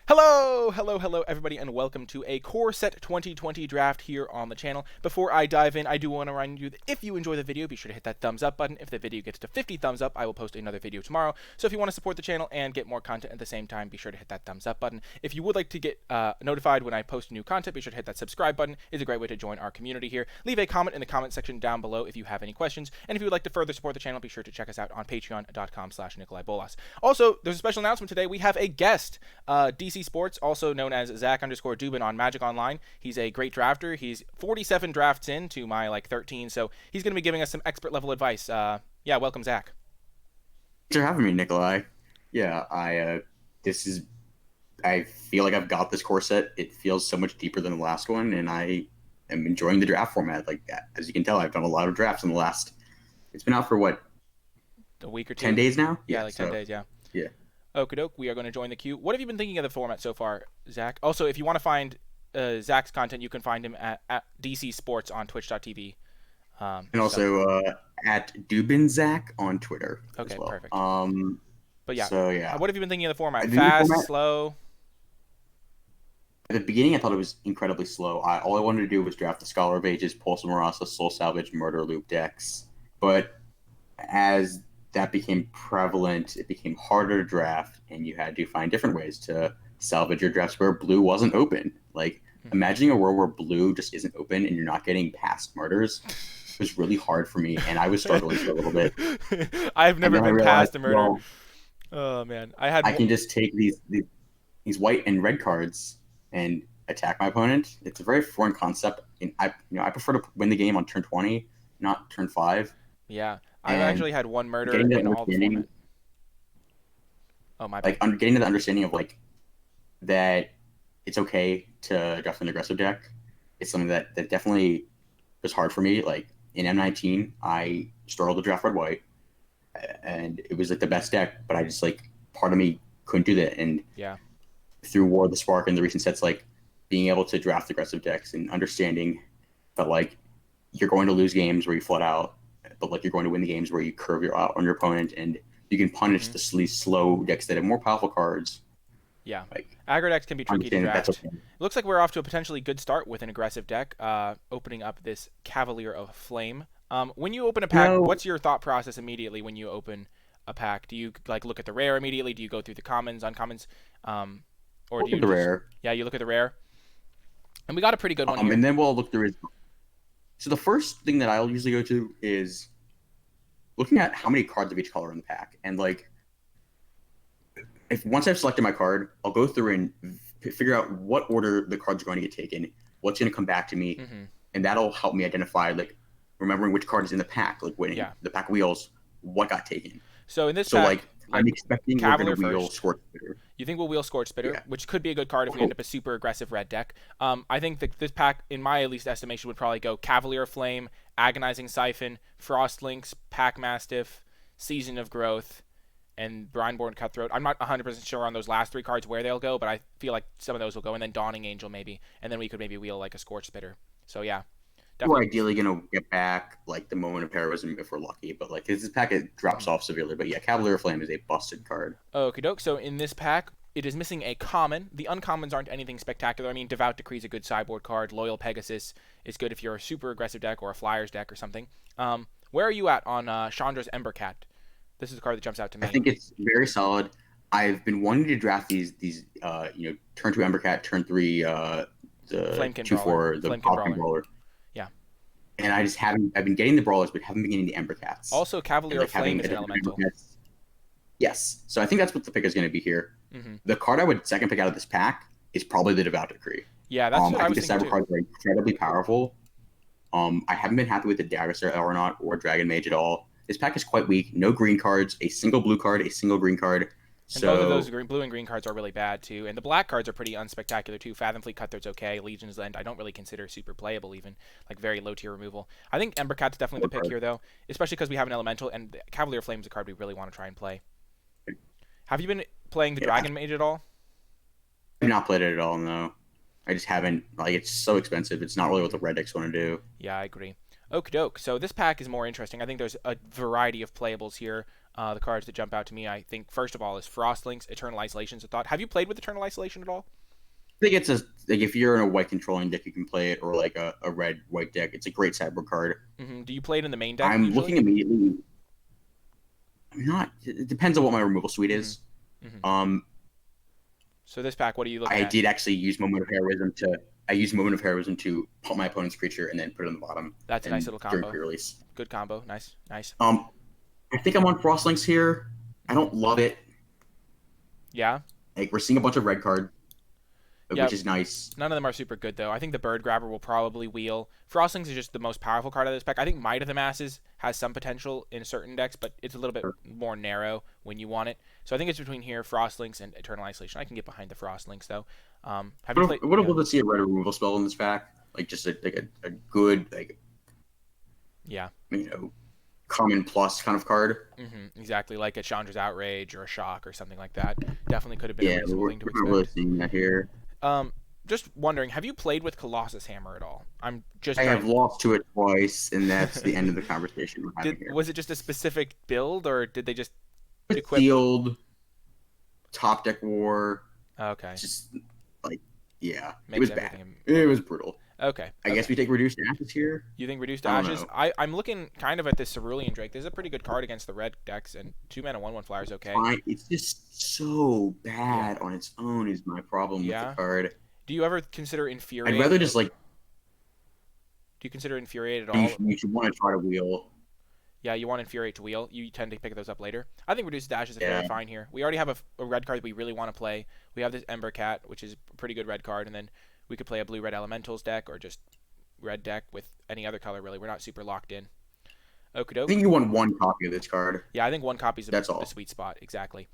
Hello, everybody, and welcome to a Core Set 2020 draft here on the channel. Before I dive in, I do want to remind you that if you enjoy the video, be sure to hit that thumbs up button. If the video gets to 50 thumbs up, I will post another video tomorrow. So if you want to support the channel and get more content at the same time, be sure to hit that thumbs up button. If you would like to get notified when I post new content, be sure to hit that subscribe button. It's a great way to join our community here. Leave a comment in the comment section down below if you have any questions. And if you would like to further support the channel, be sure to check us out on patreon.com/NicolaiBolas. Also, there's a special announcement today. We have a guest, Dcsports, also known as Zach_Dubin on Magic Online. He's a great drafter. He's 47 drafts in to my 13, so he's going to be giving us some expert level advice. Yeah, welcome, Zach. Thanks for having me, Nikolai. Yeah, I feel like I've got this core set. It feels so much deeper than the last one, and I am enjoying the draft format. As you can tell, I've done a lot of drafts in the last. It's been out for what? A week or two. 10 days now. Yeah, 10 days. Yeah. Yeah. Okie doke, we are going to join the queue. What have you been thinking of the format so far, Zach? Also, if you want to find Zach's content, you can find him at Dcsports on twitch.tv. And also at DubinZach on Twitter. Okay, as well. Perfect. But yeah, so, yeah. What have you been thinking of the format? Fast, slow? At the beginning, I thought it was incredibly slow. All I wanted to do was draft the Scholar of Ages, Pulse of Marasa, Soul Salvage, Murder Loop decks. But as that became prevalent, it became harder to draft, and you had to find different ways to salvage your drafts where blue wasn't open. Imagining a world where blue just isn't open and you're not getting past murders was really hard for me, and I was struggling for a little bit. I've never been past a murder. Well, oh man, I can just take these white and red cards and attack my opponent. It's a very foreign concept, and I prefer to win the game on turn 20, not turn 5. Yeah. I've actually had one murder in all the format. Oh, my bad. Getting to the understanding of that it's okay to draft an aggressive deck. It's something that definitely was hard for me. In M19, I struggled to draft red-white, and it was the best deck, but I just part of me couldn't do that. And yeah, through War of the Spark and the recent sets, being able to draft aggressive decks and understanding that you're going to lose games where you flood out, but you're going to win the games where you curve out on your opponent, and you can punish the slow decks that have more powerful cards. Yeah, aggro decks can be tricky to draft. Okay. It looks like we're off to a potentially good start with an aggressive deck, opening up this Cavalier of Flame. When you open a pack, what's your thought process immediately when you open a pack? Do you look at the rare immediately? Do you go through the commons, uncommons, or do you the rare? Yeah, you look at the rare. And we got a pretty good one here. And then we'll look through it. So the first thing that I'll usually go to is looking at how many cards of each color in the pack. And if once I've selected my card, I'll go through and figure out what order the cards are going to get taken, what's going to come back to me, and that'll help me identify remembering which card is in the pack, winning the pack wheels, what got taken. So in this pack, I'm expecting we're going to wheel Scorch Spitter. You think we'll wheel Scorch Spitter, which could be a good card if we end up a super aggressive red deck. I think that this pack, in my at least estimation, would probably go Cavalier of Flame, Agonizing Siphon, Frost Lynx, Pack Mastiff, Season of Growth, and Brineborn Cutthroat. I'm not 100% sure on those last three cards where they'll go, but I feel like some of those will go, and then Dawning Angel maybe, and then we could maybe wheel a Scorch Spitter. So yeah. We're ideally going to get back the Moment of Heroism if we're lucky, but this pack it drops off severely. But yeah, Cavalier of Flame is a busted card. Okie doke. So in this pack, it is missing a common. The uncommons aren't anything spectacular. I mean, Devout Decree is a good sideboard card. Loyal Pegasus is good if you're a super aggressive deck or a Flyers deck or something. Where are you at on Chandra's Embercat? This is the card that jumps out to me. I think it's very solid. I've been wanting to draft these turn 2 Embercat, turn 3 the Flamekin 2/4 the Flamekin Brawler. Yeah. And I just haven't. I've been getting the Brawlers, but haven't been getting the Embercats. Also, Cavalier of Flame is an elemental. Yes. So I think that's what the pick is going to be here. The card I would second pick out of this pack is probably the Devout Decree. Yeah, that's what I was thinking. I think the cyber cards are incredibly powerful. I haven't been happy with the Daggerster Elronaut or Dragon Mage at all. This pack is quite weak. No green cards, a single blue card, a single green card. And both of those blue and green cards are really bad, too. And the black cards are pretty unspectacular, too. Fathomfleet Cutthroat's okay. Legion's End I don't really consider super playable, even. Very low-tier removal. I think Embercat's definitely the pick here, though. Especially because we have an elemental, and Cavalier Flame's a card we really want to try and play. Have you been playing the Dragon Mage at all? I've not played it at all, no. I just haven't. It's so expensive. It's not really what the red decks want to do. Yeah, I agree. Okie doke. So this pack is more interesting. I think there's a variety of playables here. The cards that jump out to me, I think, first of all, is Frostlinks, Eternal Isolation's a thought. Have you played with Eternal Isolation at all? I think it's like if you're in a white controlling deck, you can play it, or like a red white deck. It's a great sideboard card. Do you play it in the main deck I'm usually? looking immediately. I'm not. It depends on what my removal suite is. So this pack, what are you looking I at? did actually use Moment of Heroism to. I used Moment of Heroism to pump my opponent's creature and then put it on the bottom. That's a nice little during combo. pre-release. Good combo. Nice, nice. I think I'm on Frostlinks here. I don't love it. Yeah. Like we're seeing a bunch of red cards, Yeah. which is nice. None of them are super good, though. I think the Bird Grabber will probably wheel. Frostlings is just the most powerful card of this pack. I think Might of the Masses has some potential in certain decks, but it's a little bit more narrow when you want it. So I think it's between here, Frostlinks, and Eternal Isolation. I can get behind the Frostlinks, though. Have you played? I would have loved to see a red removal spell in this pack, like just a good Yeah. Common plus kind of card. Exactly, like a Chandra's Outrage or a Shock or something like that. Definitely could have been a reasonable thing to we're expect. not really seeing that here. Just wondering, have you played with Colossus Hammer at all? I have lost to it twice, and that's the end of the conversation we're having here. Was it just a specific build, or did they just equip? Sealed, top deck war. Okay. Just it Makes was bad. everything- It was brutal. Okay. I guess we take Reduced Ashes here. You think Reduced I don't Ashes? know. I'm looking kind of at this Cerulean Drake. This is a pretty good card against the red decks, and 2-mana 1/1 flyer is okay. It's just so bad on its own is my problem with the card. Do you ever consider Infuriate? I'd rather just Do you consider Infuriate at all? you should want to try to wheel. Yeah, you want Infuriate to wheel. You tend to pick those up later. I think Reduced Dash is fairly fine here. We already have a red card that we really want to play. We have this Ember Cat, which is a pretty good red card, and then we could play a blue-red Elementals deck or just red deck with any other color, really. We're not super locked in. Okie doke. I think you want one copy of this card. Yeah, I think one copy is That's all. the sweet spot. Exactly.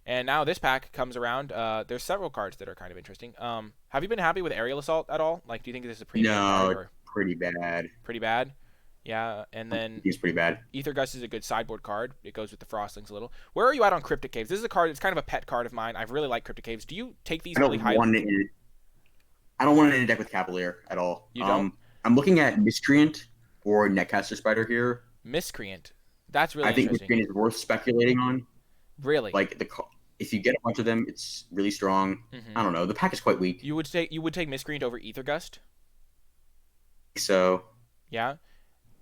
And now this pack comes around. There's several cards that are kind of interesting. Have you been happy with Aerial Assault at all? Like, do you think this is a premium card? No, pretty bad. Pretty bad? Yeah, and then He's pretty bad. Aether Gust is a good sideboard card. It goes with the Frostlings a little. Where are you at on Cryptic Caves? This is a card. It's kind of a pet card of mine. I really like Cryptic Caves. Do you take these really highly? I don't want it in a deck with Cavalier at all. You don't? I'm looking at Miscreant or Netcaster Spider here. Miscreant. That's really I think interesting. Miscreant is worth speculating on. Really? Like if you get a bunch of them, it's really strong. I don't know. The pack is quite weak. You would take Miscreant over Aether Gust? So. Yeah.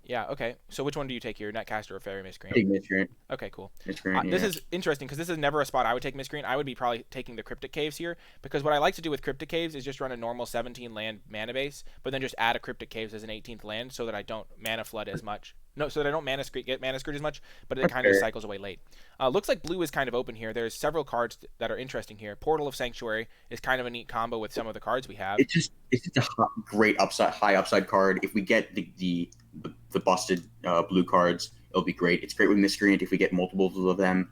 Yeah, okay. So which one do you take here, Netcaster or Fairy Miscreant? Take Miscreant. Okay, cool. Miscreant, This is interesting because this is never a spot I would take Miscreant. I would be probably taking the Cryptic Caves here because what I like to do with Cryptic Caves is just run a normal 17 land mana base, but then just add a Cryptic Caves as an 18th land so that I don't mana flood as much. No, so that I don't get mana screwed as much, but it kind of cycles away late. Looks like blue is kind of open here. There's several cards that are interesting here. Portal of Sanctuary is kind of a neat combo with some of the cards we have. It's just a great high upside card. If we get the busted blue cards, it'll be great. It's great with Miscreant if we get multiples of them.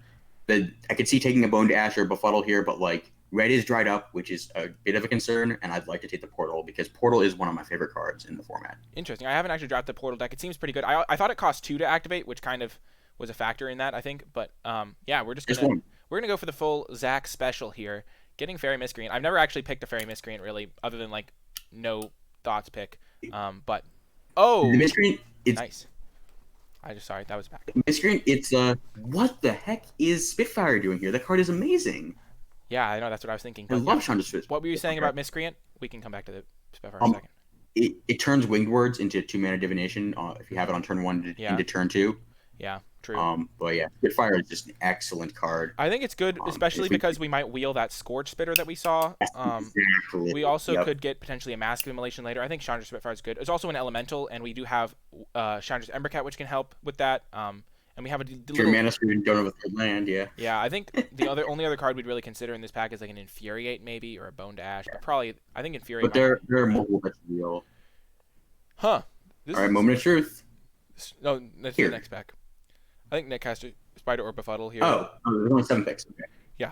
I could see taking a Bone Dash or Befuddle here, but red is dried up, which is a bit of a concern, and I'd like to take the Portal because Portal is one of my favorite cards in the format. Interesting. I haven't actually dropped the Portal deck. It seems pretty good. I thought it cost 2 to activate, which kind of was a factor in that, I think. But yeah, we're gonna go for the full Zach special here, getting Fairy Miscreant. I've never actually picked a Fairy Miscreant really, other than no thoughts pick. But the Miscreant. Nice. Sorry, that was back. Miscreant, it's what the heck is Spitfire doing here? That card is amazing. Yeah, I know, that's what I was thinking. I love Chandra's Spitfire. What were you saying about Miscreant? We can come back to the Spitfire in a second. It turns Winged Words into 2-mana divination if you have it on turn 1 into turn 2. Yeah, true. But yeah, Spitfire is just an excellent card. I think it's good, especially because we might wheel that Scorch Spitter that we saw. Exactly. We also could get potentially a Mask of Immolation later. I think Chandra's Spitfire is good. It's also an Elemental, and we do have Chandra's Embercat, which can help with that. And we have a little... Your mana screwed and don't have a third land, yeah. Yeah, I think the only other card we'd really consider in this pack is an Infuriate maybe, or a Bone Dash. But probably, I think Infuriate... But there are multiple that's real. Huh. All right, Moment of Truth. No, that's the next pack. I think Netcaster, Spider, or Befuddle here. Oh, there's only 7 picks. Okay. Yeah.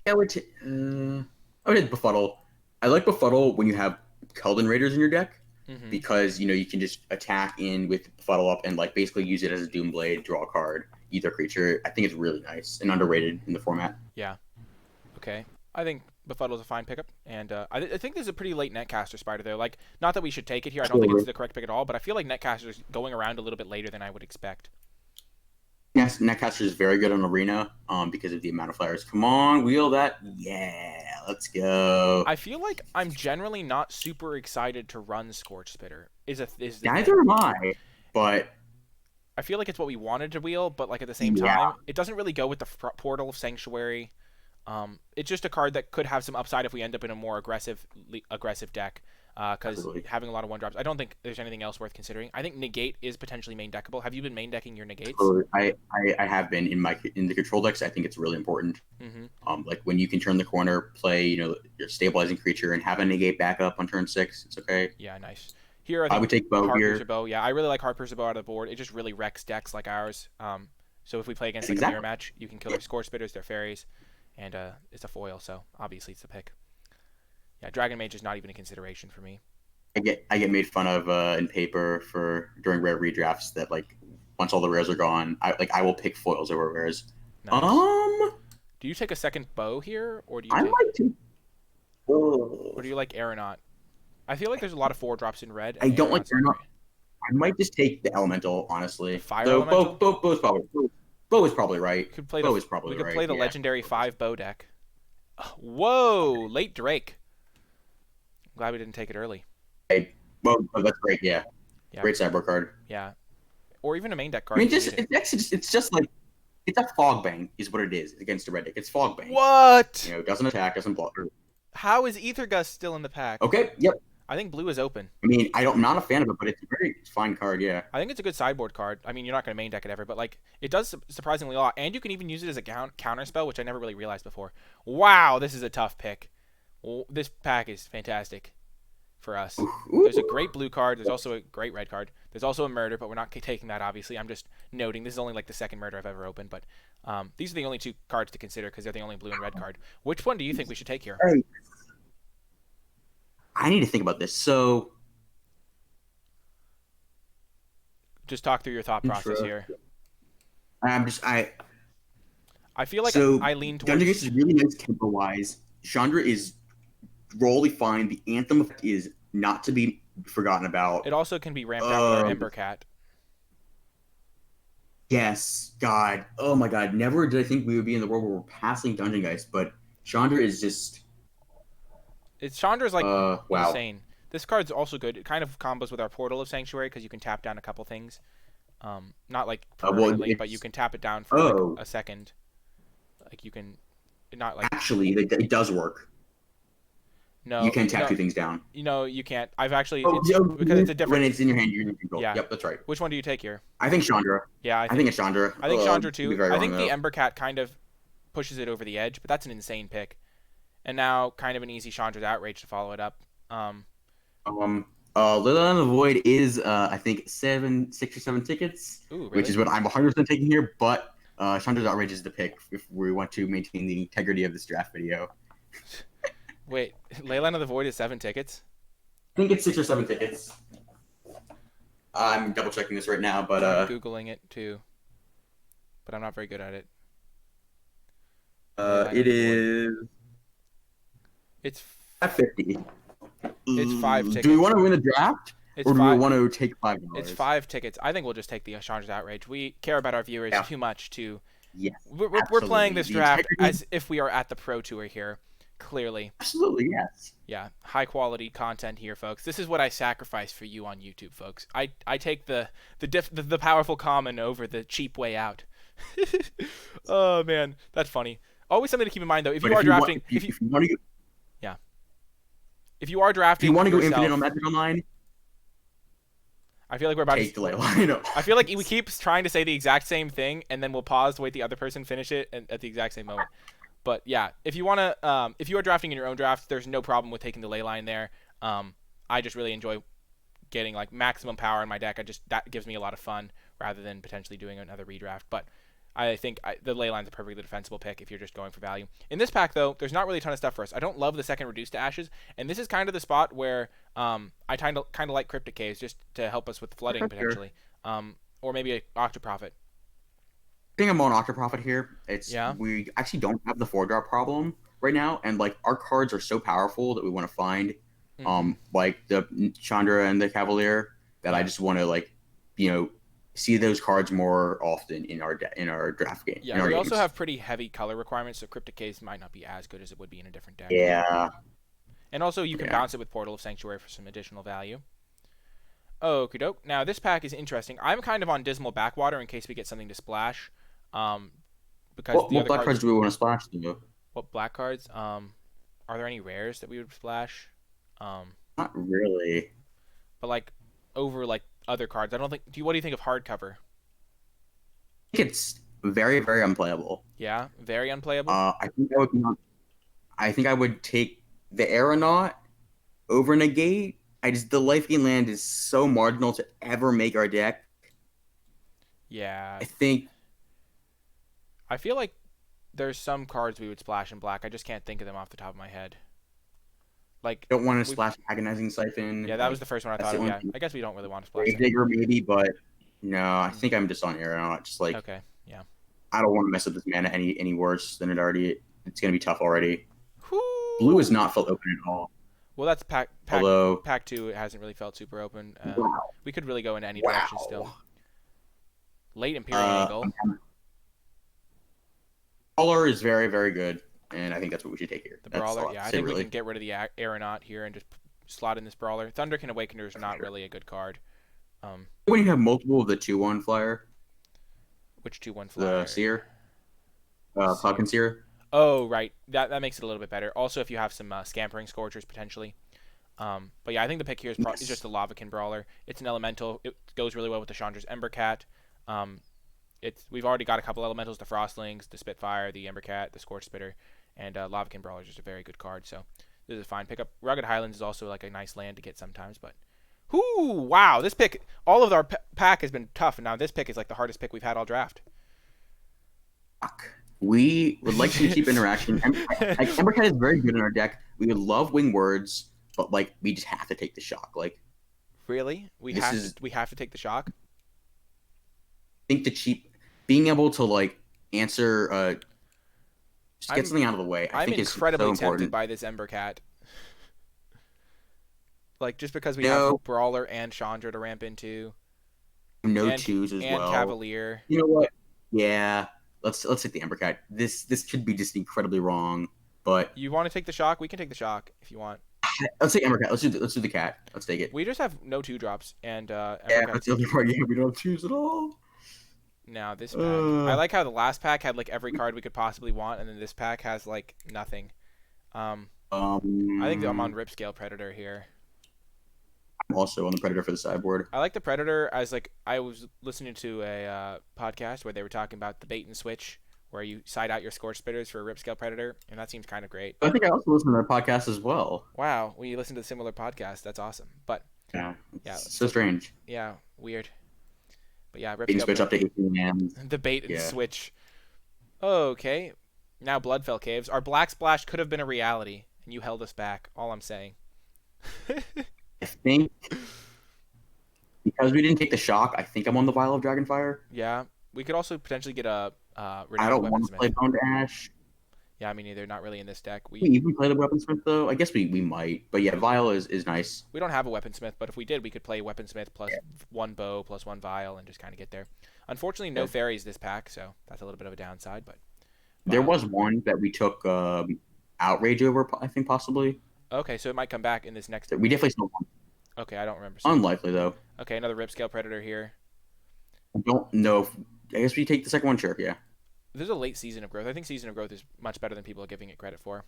I would take Befuddle. I like Befuddle when you have Keldon Raiders in your deck because you can just attack in with Befuddle up and basically use it as a Doomblade, draw a card, either creature. I think it's really nice and underrated in the format. Yeah. Okay. I think Befuddle's a fine pickup, and I think this is a pretty late Netcaster spider though. Like, not that we should take it here. I don't think it's Absolutely. the correct pick at all, but I feel like Netcaster's going around a little bit later than I would expect. Yes, Netcaster is very good on Arena because of the amount of flyers. Come on, wheel that. Yeah, let's go. I feel like I'm generally not super excited to run Scorch Spitter. Is the thing. Neither am I, but I feel like it's what we wanted to wheel, but like at the same yeah, time, it doesn't really go with the Portal of Sanctuary. It's just a card that could have some upside if we end up in a more aggressive deck. Because absolutely. having a lot of one drops, I don't think there's anything else worth considering. I think Negate is potentially main deckable. Have you been main decking your Negates? Absolutely. I have been in the control decks. I think it's really important. Mm-hmm. Like when you can turn the corner, play your stabilizing creature, and have a negate backup on turn 6. It's okay. Yeah, nice. Here, I I think would take Bow Heart here. Piercer Bow. Yeah, I really like Heart Piercer Bow out of the board. It just really wrecks decks like ours. So if we play against like a mirror match, you can kill their Score Spitters, their fairies, and it's a foil. So obviously it's the pick. Yeah, Dragon Mage is not even a consideration for me. I get made fun of in paper for during rare redrafts that like once all the rares are gone, I will pick foils over rares. Nice. Do you take a second bow here, or do you? I like to. Or do you like Aeronaut? I feel like there's a lot of 4-drops in red. I don't like Aeronaut. I might just take the elemental, honestly. Fire elemental. Bow is probably right. We could play the yeah. legendary 5 bow deck. Whoa, late Drake. I'm glad we didn't take it early. Hey, well, that's great. Yeah. Yeah. Great sideboard card. Yeah, or even a main deck card. I mean, it's just like it's a fog bang is what it is against a red deck. It's fog bang. What? Doesn't attack, doesn't block. How is Aethergust still in the pack? Okay. Yep. I think blue is open. I mean, I'm not a fan of it, but it's a very fine card. Yeah. I think it's a good sideboard card. I mean, you're not going to main deck it ever, but like it does surprisingly a lot, and you can even use it as a counter spell, which I never really realized before. Wow, this is a tough pick. This pack is fantastic for us. Ooh. There's a great blue card. There's also a great red card. There's also a murder, but we're not taking that, obviously. I'm just noting this is only like the second murder I've ever opened, but these are the only 2 cards to consider because they're the only blue and red card. Which one do you think we should take here? Hey. I need to think about this. So, just talk through your thought process here. I feel like I lean towards. Dungeon Geist is really nice tempo wise. Chandra is really fine. The Anthem effect is not to be forgotten about. It also can be ramped out with our Ember Cat. Yes, God. Oh my God. Never did I think we would be in the world where we're passing Dungeon Geist, but Chandra is just. Chandra's like wow. insane. This card's also good. It kind of combos with our Portal of Sanctuary because you can tap down a couple things. Not like permanently, but you can tap it down for like a second. Like you can, not like. Actually, it does work. No, you can tap 2 things down. You can't. I've actually because it's a different. When it's in your hand, you can control. Yeah. Yep, that's right. Which one do you take here? I think Chandra. Yeah, I think it's Chandra. I think Chandra too. I think the Ember Cat kind of pushes it over the edge, but that's an insane pick. And now, kind of an easy Chandra's Outrage to follow it up. Leyline of the Void is I think 6 or 7 tickets, Ooh, really? Which is what I'm 100% taking here. But Chandra's Outrage is the pick if we want to maintain the integrity of this draft video. Wait, Leyline of the Void is 7 tickets? I think it's 6 or 7 tickets. I'm double checking this right now, but I'm googling it too, but I'm not very good at it. It is. It's 50. It's 5 tickets. Do we want to win the draft, or do we want to take $5? It's 5 tickets. I think we'll just take the Chandra's Outrage. We care about our viewers too much to. Yes. We're playing this draft as if we are at the Pro Tour here. Clearly. Absolutely, yes. Yeah, high quality content here, folks. This is what I sacrifice for you on YouTube, folks. I take the powerful common over the cheap way out. Oh man, that's funny. Always something to keep in mind though. If you are drafting, if you want to, yeah. If you are drafting, if you want to go infinite on Magic Online, I feel like we're about to delay. I know. I feel like we keep trying to say the exact same thing, and then we'll pause to wait the other person finish it at the exact same moment. But yeah, if you want to, if you are drafting in your own draft, there's no problem with taking the ley line there. I just really enjoy getting like maximum power in my deck. That gives me a lot of fun rather than potentially doing another redraft. But I think the ley line's a perfectly defensible pick if you're just going for value. In this pack though, there's not really a ton of stuff for us. I don't love the second Reduce to Ashes, and this is kind of the spot where I kind of like Cryptic Caves just to help us with flooding potentially, or maybe a Octoprophet. I think I'm on Octoprophet here. We actually don't have the 4-drop problem. right now, and like our cards are so powerful that we want to find, Mm-hmm. like the Chandra and the Cavalier, that I Yeah. just want to like, you know, see those cards more often in our draft game Yeah, in our we also games. have pretty heavy color requirements, so Cryptic Caves might not be as good as it would be in a different deck. Yeah, And also, you can yeah. bounce it with Portal of Sanctuary for some additional value. Okie doke. Now, this pack is interesting. I'm kind of on Dismal Backwater in case we get something to splash. Um, because the What other black cards. cards do we want to splash though? What black cards? Are there any rares that we would splash? Um, Not really. but like over like other cards, I don't think. What do you think of hardcover? I think it's very, very unplayable. Yeah, very unplayable. I think I would be I think I would take the Aeronaut over Negate. The life gain land is so marginal to ever make our deck. Yeah, I think I feel like there's some cards we would splash in black. I just can't think of them off the top of my head. Like I don't want to we, splash Agonizing Siphon. yeah, that was Like the first one I that's thought the of. only Yeah, thing. I guess we don't really want to splash that. Gravedigger maybe, but no, I Mm. think I'm just on Aeronaut. Just like Okay, yeah. I don't want to mess up this mana any worse than it already. It's gonna be tough already. Blue is Whoo! not felt open at all. Well, that's Although, pack two. It hasn't really felt super open. wow, We could really go in any direction still. wow. Late Empyrean Angle. Brawler is very, very good, and I think that's what we should take here. The That's Brawler. all Yeah, I I say, think we really. can get rid of the Aeronaut here and just slot in this Brawler. Thunderkin Awakener is not really a good card. When you have multiple of the 2/1 flyer, Which 2/1 the flyer? Seer, Seer. Falcon Seer. Oh, right. That makes it a little bit better. Also, if you have some Scampering Scorchers potentially. But yeah, I think the pick here is just the Lavakin Brawler. It's an elemental. It goes really well with the Chandra's Embercat. We've already got a couple elementals: the Frostlings, the Spitfire, the Embercat, the Scorch Spitter, and Lavakin Brawler is just a very good card. So this is a fine pickup. Rugged Highlands is also like a nice land to get sometimes, but. Whoo! Wow, this pick, all of our pack has been tough, and now this pick is like the hardest pick we've had all draft. We would like some cheap interaction. Embercat is very good in our deck. We would love Wing Words, but like we just have to take the shock. Like Really? We have to take the shock? I think the cheap being able to like answer just get something out of the way. I I'm think is so incredibly tempted important. by this Embercat. Like just because we No, have Brawler and Chandra to ramp into, no and twos as and well. Cavalier. You know what? Yeah, let's take the Embercat. This could be just incredibly wrong, but You want to take the shock? We can take the shock if you want. let's take Embercat. Let's do the cat. Let's take it. We just have no 2-drops, and Yeah, Embercat. that's the other part. Yeah, we don't choose at all. Now this pack, I like how the last pack had like every card we could possibly want, and then this pack has like nothing. I think I'm on Ripscale Predator here. I'm also on the Predator for the sideboard. I like the Predator as like I was listening to a podcast where they were talking about the bait and switch, where you side out your Scorch Spitters for a Ripscale Predator, and that seems kind of great. I think I also listen to their podcast as well. Wow, we listen to similar podcasts. That's awesome. But Yeah, yeah, so strange. yeah, weird. But yeah, Bait and Ripscale switch up to 18 hands. the bait and Yeah. switch. Okay, now Bloodfell Caves. Our Black Splash could have been a reality, and you held us back. All I'm saying. I think because we didn't take the shock, I think I'm on the Vial of Dragonfire. Yeah, we could also potentially get a I Renowned don't want to play Weaponsmith. Bone Ash. Yeah, I mean, either not really in this deck. We even play the Weaponsmith though. I guess we might, but yeah, Vial is nice. We don't have a Weaponsmith, but if we did, we could play Weaponsmith plus one bow plus one vial and just kind of get there. Unfortunately, no fairies this pack, so that's a little bit of a downside. But There was one that we took Outrage over, I think possibly. okay, so it might come back in this next. We definitely still want. Okay, I don't remember. Unlikely though. Okay, another Ripscale Predator here. I don't know if. I guess we take the second one, sure. Yeah. There's a late Season of Growth. I think Season of Growth is much better than people are giving it credit for.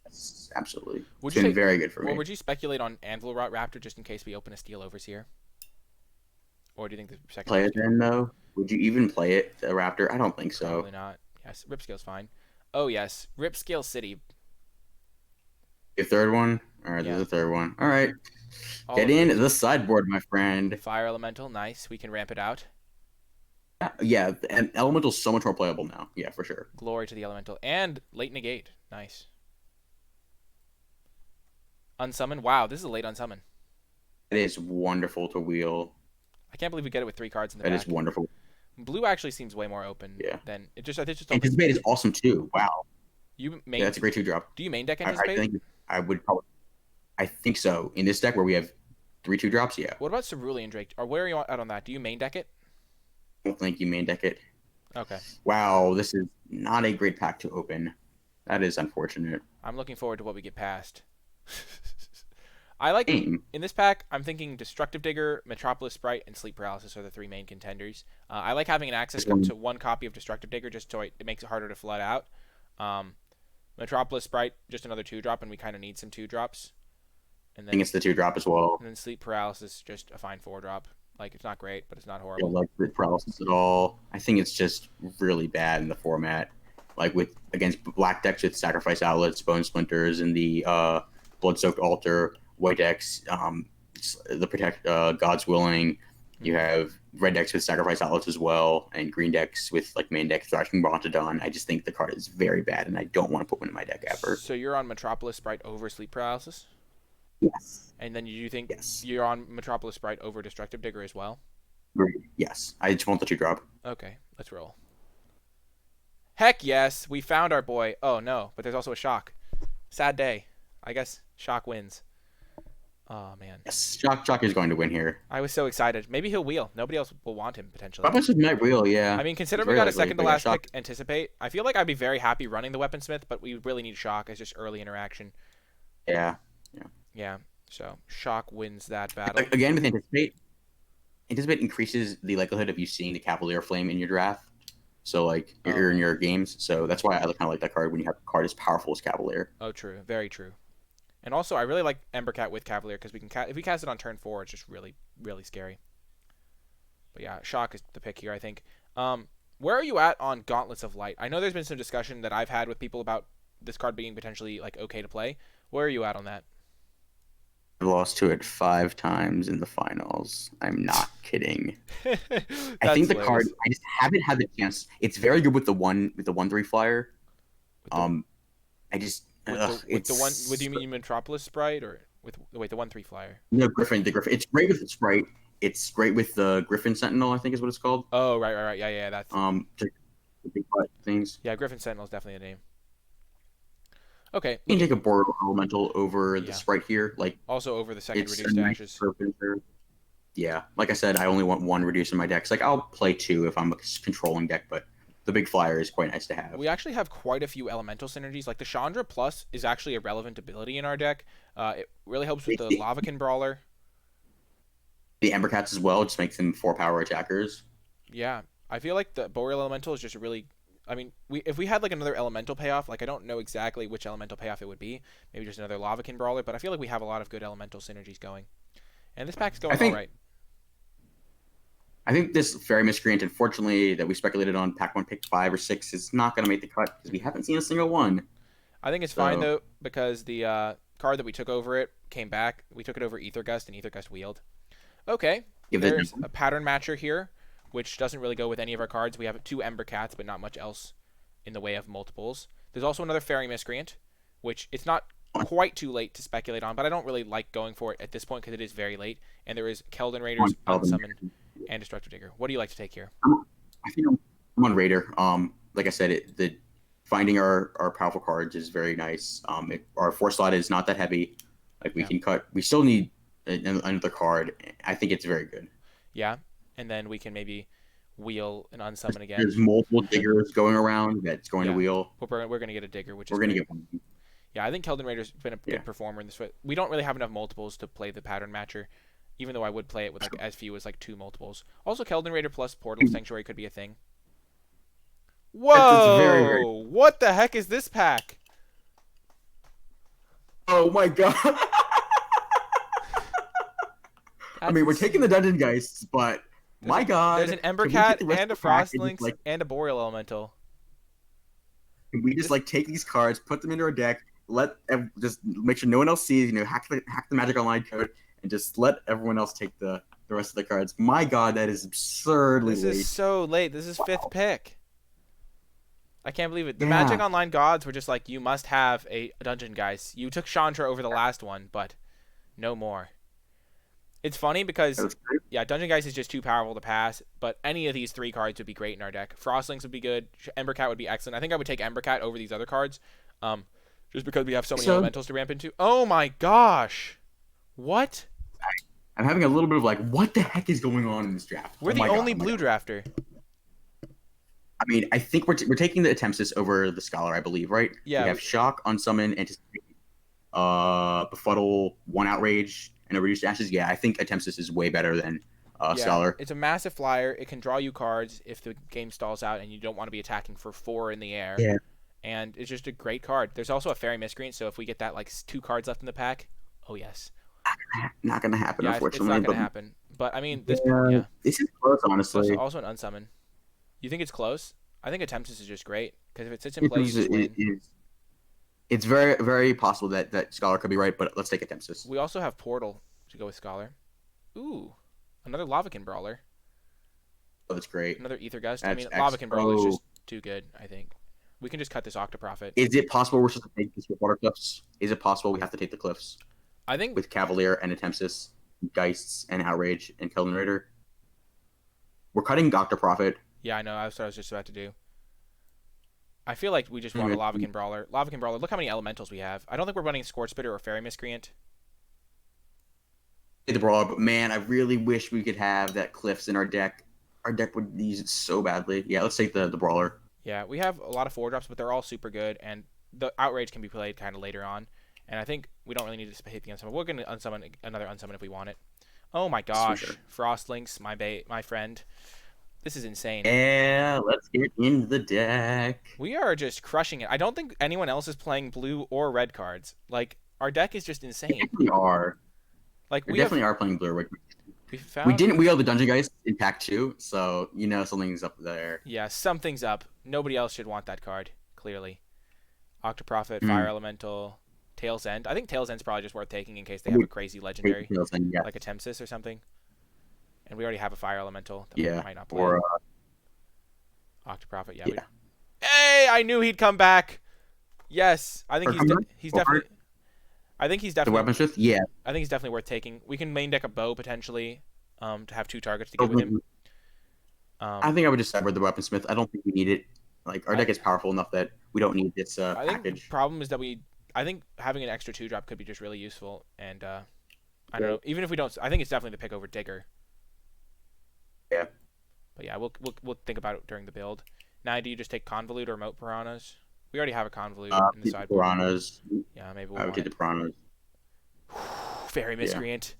Yes, absolutely. Would It's you been say, very good for me. or would you speculate on Anvil Rot Raptor just in case we open a Steel Overseer? Or do you think the second Play one's it good? then though? Would you even play it, the Raptor? I don't think so. Probably not. Yes, Ripscale's fine. Oh yes, Ripscale City. Your third one? All right, Yeah. there's a third one. All right. All Get of in those. the sideboard, my friend. Fire Elemental, nice. We can ramp it out. Yeah, and Elemental's so much more playable now. Yeah, for sure. Glory to the Elemental. And late negate. Nice. Unsummon. Wow, this is a late unsummon. It is wonderful to wheel. I can't believe we get it with 3 cards in the That back. is wonderful. Blue actually seems way more open Yeah. than it just. I just don't think Anticipate is awesome too. Wow. You Yeah, main? that's a great 2-drop. Do you main deck I Anticipate? think I would probably. I think so. In this deck where we have 3 2-drops, yeah. What about Cerulean Drake? Or where are you at on that? Do you main deck it? I don't think you main deck it. Okay. Wow, this is not a great pack to open. That is unfortunate. I'm looking forward to what we get past. I like Game. in this pack. I'm thinking Destructive Digger, Metropolis Sprite, and Sleep Paralysis are the 3 main contenders. I like having an access to 1 copy of Destructive Digger just so it makes it harder to flood out. Metropolis Sprite, just another 2-drop, and we kind of need some 2-drops. And I think it's the 2-drop as well. And then Sleep Paralysis, just a fine 4-drop. Like, it's not great, but it's not I horrible. don't like Sleep Paralysis at all. I think it's just really bad in the format. Like against black decks with Sacrifice Outlets, Bone Splinters, and the Blood-Soaked Altar, white decks, the Protect God's Willing. You have red decks with Sacrifice Outlets as well, and green decks with like main deck Thrashing Brontodon. I just think the card is very bad, and I don't want to put one in my deck ever. So you're on Metropolis Sprite over Sleep Paralysis? Yes. And then you think Yes. you're on Metropolis Sprite over Destructive Digger as well? Yes. I just want the 2-drop. Okay, let's roll. Heck yes, we found our boy. Oh no, but there's also a Shock. Sad day. I guess Shock wins. Oh man. Yes. Shock is going to win here. I was so excited. Maybe he'll wheel. Nobody else will want him potentially. Weaponsmith might wheel, yeah. I mean, considering It's we got very a second to ugly, last but yeah, pick, Anticipate, I feel like I'd be very happy running the Weaponsmith, but we really need Shock as just early interaction. Yeah. Yeah. So Shock wins that battle. Again, with Anticipate increases the likelihood of you seeing the Cavalier Flame in your draft. So, like, you're in your games. So that's why I kind of like that card when you have a card as powerful as Cavalier. Oh, true. Very true. And also, I really like Embercat with Cavalier because we can if we cast it on turn 4, it's just really, really scary. But yeah, Shock is the pick here, I think. Where are you at on Gauntlets of Light? I know there's been some discussion that I've had with people about this card being potentially like okay to play. Where are you at on that? I lost to it 5 times in the finals. I'm not kidding. I think the card. I just haven't had the chance. It's very good with the 1/3 flyer. I just. With the one, would you mean Metropolis Sprite or with the 1/3 flyer? No, Griffin. The Griffin. It's great with the Sprite. It's great with the Griffin Sentinel. I think is what it's called. Oh right. Yeah. That's the big butt things. Yeah, Griffin Sentinel is definitely a name. Okay. You can take a Boreal Elemental over the Sprite here. Like also over the second reduced nice dashes. Yeah, like I said, I only want 1 reduce in my decks. Like I'll play 2 if I'm a controlling deck, but the big flyer is quite nice to have. We actually have quite a few elemental synergies. Like the Chandra Plus is actually a relevant ability in our deck. It really helps with the Lavakin Brawler. The Embercats as well just makes them 4-power attackers. Yeah, I feel like the Boreal Elemental is just a really. I mean, if we had like another elemental payoff, like I don't know exactly which elemental payoff it would be. Maybe just another Lavakin Brawler, but I feel like we have a lot of good elemental synergies going. And this pack's going all right. I think this Fairy Miscreant, unfortunately, that we speculated on pack 1, pick 5 or 6, is not going to make the cut because we haven't seen a single one. I think it's fine though because the card that we took over it came back. We took it over Aethergust and Aethergust wheeled. Okay, there's a pattern matcher here, which doesn't really go with any of our cards. We have 2 Ember Cats, but not much else in the way of multiples. There's also another Fairy Miscreant, which it's not quite too late to speculate on, but I don't really like going for it at this point because it is very late. And there is Keldon Raiders, Unsummoned, and Destructive Digger. What do you like to take here? I think I'm on Raider. Like I said, finding our powerful cards is very nice. Our 4 slot is not that heavy. Like we can cut. We still need another card. I think it's very good. Yeah, and then we can maybe wheel and unsummon again. There's multiple diggers going around that's going to wheel. We're going to get a digger, which we're going to get one. Yeah, I think Keldon Raider's been a good performer in this way. We don't really have enough multiples to play the pattern matcher, even though I would play it with like as few as like 2 multiples. Also, Keldon Raider plus Portal Sanctuary could be a thing. Whoa! Very, very... What the heck is this pack? Oh my god! I mean, we're taking the Dungeon Geists, but my god. There's an Ember Cat and a Frostlynx and a Boreal Elemental. Can we just like take these cards, put them into our deck, just make sure no one else sees, hack the Magic Online code, and just let everyone else take the rest of the cards. My god, that is absurdly late. This is so late. This is 5th pick. I can't believe it. The Magic Online gods were just like, you must have a Dungeon Geist. You took Chandra over the last one, but no more. It's funny because, Dungeon Geist is just too powerful to pass, but any of these 3 cards would be great in our deck. Frostlynx would be good. Ember Cat would be excellent. I think I would take Ember Cat over these other cards. Just because we have so many So elementals to ramp into. Oh my gosh. What? I'm having a little bit of like, what the heck is going on in this draft? We're Oh the my God, only oh my blue God. drafter. I mean, I think we're taking the Tempest over the Scholar, I believe, right? Yeah. We have Shock, Unsummon, Anticipate, Befuddle, one Outrage, and a Reduced Ashes. Yeah, I think a Tempest is way better than Yeah, Scholar. it's a massive flyer. It can draw you cards if the game stalls out and you don't want to be attacking for 4 in the air. Yeah. And it's just a great card. There's also a Fairy Miscreant, so if we get that like 2 cards left in the pack, oh yes. Not gonna happen, Yeah, it's unfortunately. not going But to happen. But I mean, yeah, yeah. this is close, It's also, honestly. also an unsummon. You think it's close? I think a Tempest is just great because if it sits in It play, you is, just win. it's very, very possible that Scholar could be right, but let's take a Tempest. We also have Portal to go with Scholar. Ooh, another Lavakin Brawler. Oh, that's great. Another Ether Gust. I That's mean, X. Lavakin Brawler is just too good, I think. We can just cut this Octoprofit. Is it possible we're supposed to take this with Water Cliffs? Is it possible we have to take the Cliffs I think with Cavalier and a Tempest, Geists and Outrage and Kelvin Raider? We're cutting Octoprofit. Yeah, I know. That's what I was just about to do. I feel like we just want a Lavakin Brawler. Lavakin Brawler. Look how many elementals we have. I don't think we're running Scorch Spitter or Fairy Miscreant. The Brawler, but man, I really wish we could have that Cliffs in our deck. Our deck would use it so badly. Yeah, let's take the Brawler. Yeah, we have a lot of 4-drops, but they're all super good, and the Outrage can be played kind of later on. And I think we don't really need to hit the Unsummon. We're going to unsummon another Unsummon if we want it. Oh my gosh. Sure. Frostlinks, my friend. This is insane. Yeah, let's get into the deck. We are just crushing it. I don't think anyone else is playing blue or red cards. Like, our deck is just insane. We definitely are. Like, We definitely are playing blue. We didn't wheel the Dungeon Geist in pack 2, so you know something's up there. Yeah, something's up. Nobody else should want that card, clearly. Octoprofit, Fire Elemental, Tail's End. I think Tail's End's probably just worth taking in case they have a crazy legendary, Yeah. like a Tempsis or something. And we already have a Fire Elemental that Yeah. we might not play. Or Octoprofit, yeah. yeah. Hey, I knew he'd come back. Yes, I think he's definitely. I think he's the definitely. Weaponsmith. Yeah. I think he's definitely worth taking. We can main deck a bow potentially, to have 2 targets to get with him. I think I would just sideboard the Weaponsmith. I don't think we need it. Like our deck is powerful enough that we don't need this I think package. the problem is that I think having an extra 2-drop could be just really useful, and I don't know. Even if we don't, I think it's definitely the pick over Digger. Yeah. But yeah, we'll think about it during the build. Now, do you just take Convolute or Moat Piranhas? We already have a Convolute in the sideboard. Piranhas. Yeah, maybe we'll I would get the Piranhas. Fairy Miscreant.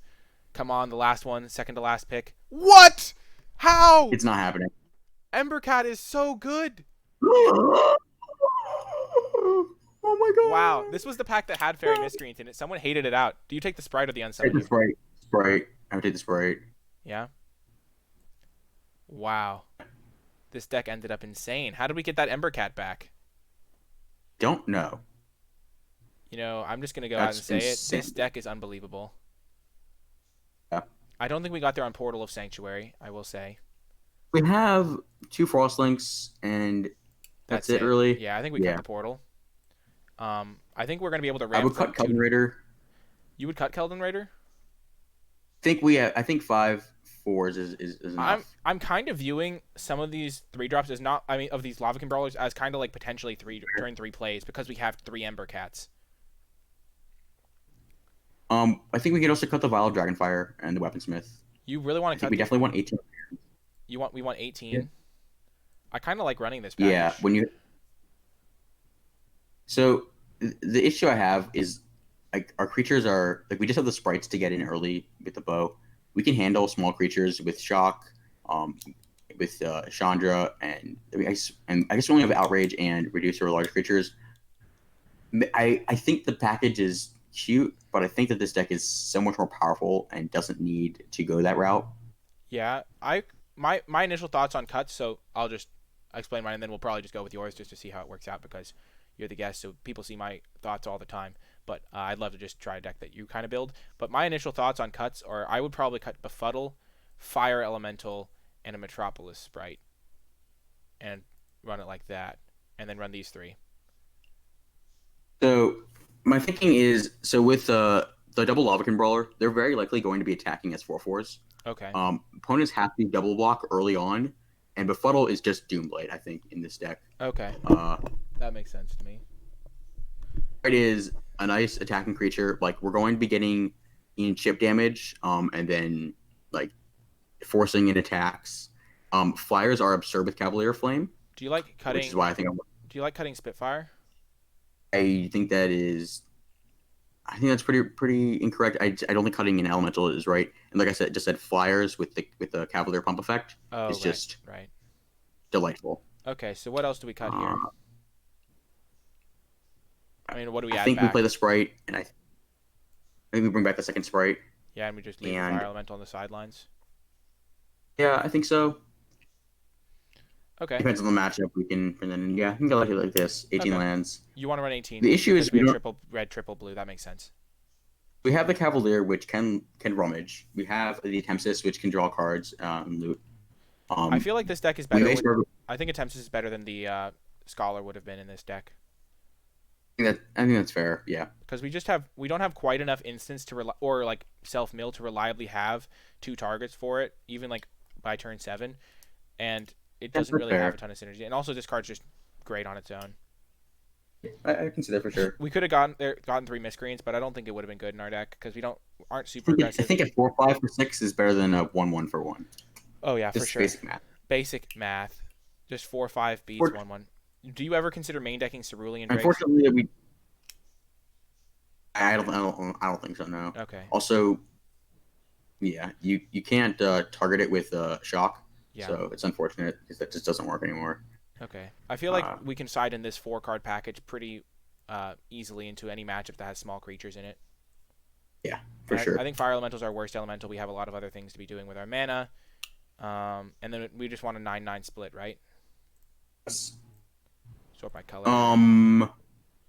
Come on, the last one, second to last pick. What? How? It's not happening. Embercat is so good. Oh my God! Wow, this was the pack that had Fairy Miscreant in it. Someone hated it out. Do you take the Sprite or the Take Unsummoned? the Sprite. Sprite. I would take the Sprite. Yeah. Wow. This deck ended up insane. How did we get that Embercat back? Don't know. You know, I'm just going to go out and say insane. it. This deck is unbelievable. Yeah. I don't think we got there on Portal of Sanctuary, I will say. We have 2 Frostlinks, and that's it, really. Yeah, I think we cut the Portal. I think we're going to be able to ramp. I would cut Kelvin Raider. You would cut Keldon Raider? I think 5 4s is enough. I'm kind of viewing some of these 3-drops as not. I mean, of these Lavakin Brawlers as kind of like potentially during 3 plays because we have 3 Embercats. I think we could also cut the Vial Dragonfire and the Weaponsmith. You really want to cut? We definitely want 18. We want 18. Yeah. I kind of like running this package. Yeah, So the issue I have is like our creatures are like we just have the sprites to get in early with the bow. We can handle small creatures with shock, with Chandra, and I guess we only have outrage and reducer large creatures. I think the package is cute, but I think that this deck is so much more powerful and doesn't need to go that route. Yeah, my initial thoughts on cuts. So I'll just explain mine, and then we'll probably just go with yours just to see how it works out because you're the guest, so people see my thoughts all the time. But I'd love to just try a deck that you kind of build. But my initial thoughts on cuts are I would probably cut Befuddle, Fire Elemental, and a Metropolis Sprite. And run it like that. And then run these 3. So my thinking is, with the double Lavakin Brawler, they're very likely going to be attacking as 4/4s. Okay. Opponents have to double block early on, and Befuddle is just Doomblade, I think, in this deck. Okay. That makes sense to me. It is a nice attacking creature. Like we're going to be getting in chip damage, and then like forcing in attacks. Flyers are absurd with Cavalier Flame, Do you like which is cutting? why I think Do you like cutting Spitfire? I think that is. I think that's pretty incorrect. I don't think cutting an elemental is right. And like I said, just said flyers with the Cavalier Pump effect Oh, is right, just right. delightful. Okay, so what else do we cut here? Uh, I mean, what do we I add think we play back? the sprite, and I think we bring back the second sprite. Yeah, and we just leave the fire And elemental on the sidelines. yeah, I think so. Okay, Depends on the matchup. We can, and then yeah, we can go like this. 18 okay. lands. You want to run 18 The issue because is we have triple red, triple blue. That makes sense. we have the Cavalier, which can rummage. We have the Tempest, which can draw cards and loot. I Um, feel like this deck is we better may with. start. I think Attempts is better than the Scholar would have been in this deck I think that's fair. Yeah, because we don't have quite enough instance to or like self mill to reliably have two targets for it, even like by turn 7, and it doesn't that's really have a fair. ton of synergy. And also, this card's just great on its own. I can see that for sure. We could have gotten 3 miscreants, but I don't think it would have been good in our deck because we aren't super I aggressive. think a 4/5 for 6 is better than a 1/1 for 1. Oh yeah, for Just sure. basic math. Basic math. Just 4/5 beats For, 1/1. Do you ever consider main decking Cerulean Drakes? unfortunately, I don't think so. No. Okay. Also, yeah, you can't target it with shock, Yeah. so it's unfortunate because that just doesn't work anymore. Okay. I feel like Uh, we can side in this 4-card package pretty easily into any matchup that has small creatures in it. yeah, for And I sure. think Fire Elemental's our worst elemental. We have a lot of other things to be doing with our mana. And then we just want a 9/9 split, right? Yes. Sort by color.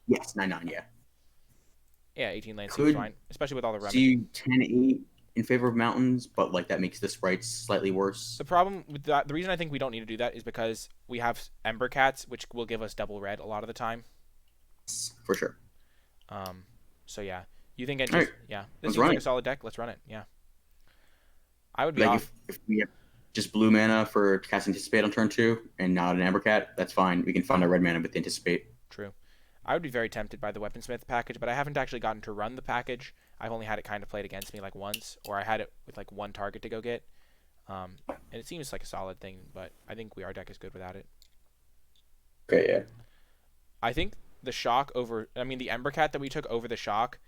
Yes, 9/9. Yeah. Yeah, 18 land seems Could fine, especially with all the rummaging. see 10/8 in favor of mountains, but like that makes the sprites slightly worse. The problem with that, the reason I think we don't need to do that is because we have Ember Cats, which will give us double red a lot of the time. For sure. Um, so yeah, you think it All just right, yeah, this let's seems run like a it. solid deck. Let's run it. Yeah, I would be Like off. if we have just blue mana for cast anticipate on turn 2 and not an amber cat, that's fine. We can find our red mana with anticipate. True. I would be very tempted by the Weaponsmith package, but I haven't actually gotten to run the package. I've only had it kind of played against me like once, or I had it with like one target to go get. And it seems like a solid thing, but I think our deck is good without it. Okay, yeah. I think the shock over, I mean, the Ember Cat that we took over the shock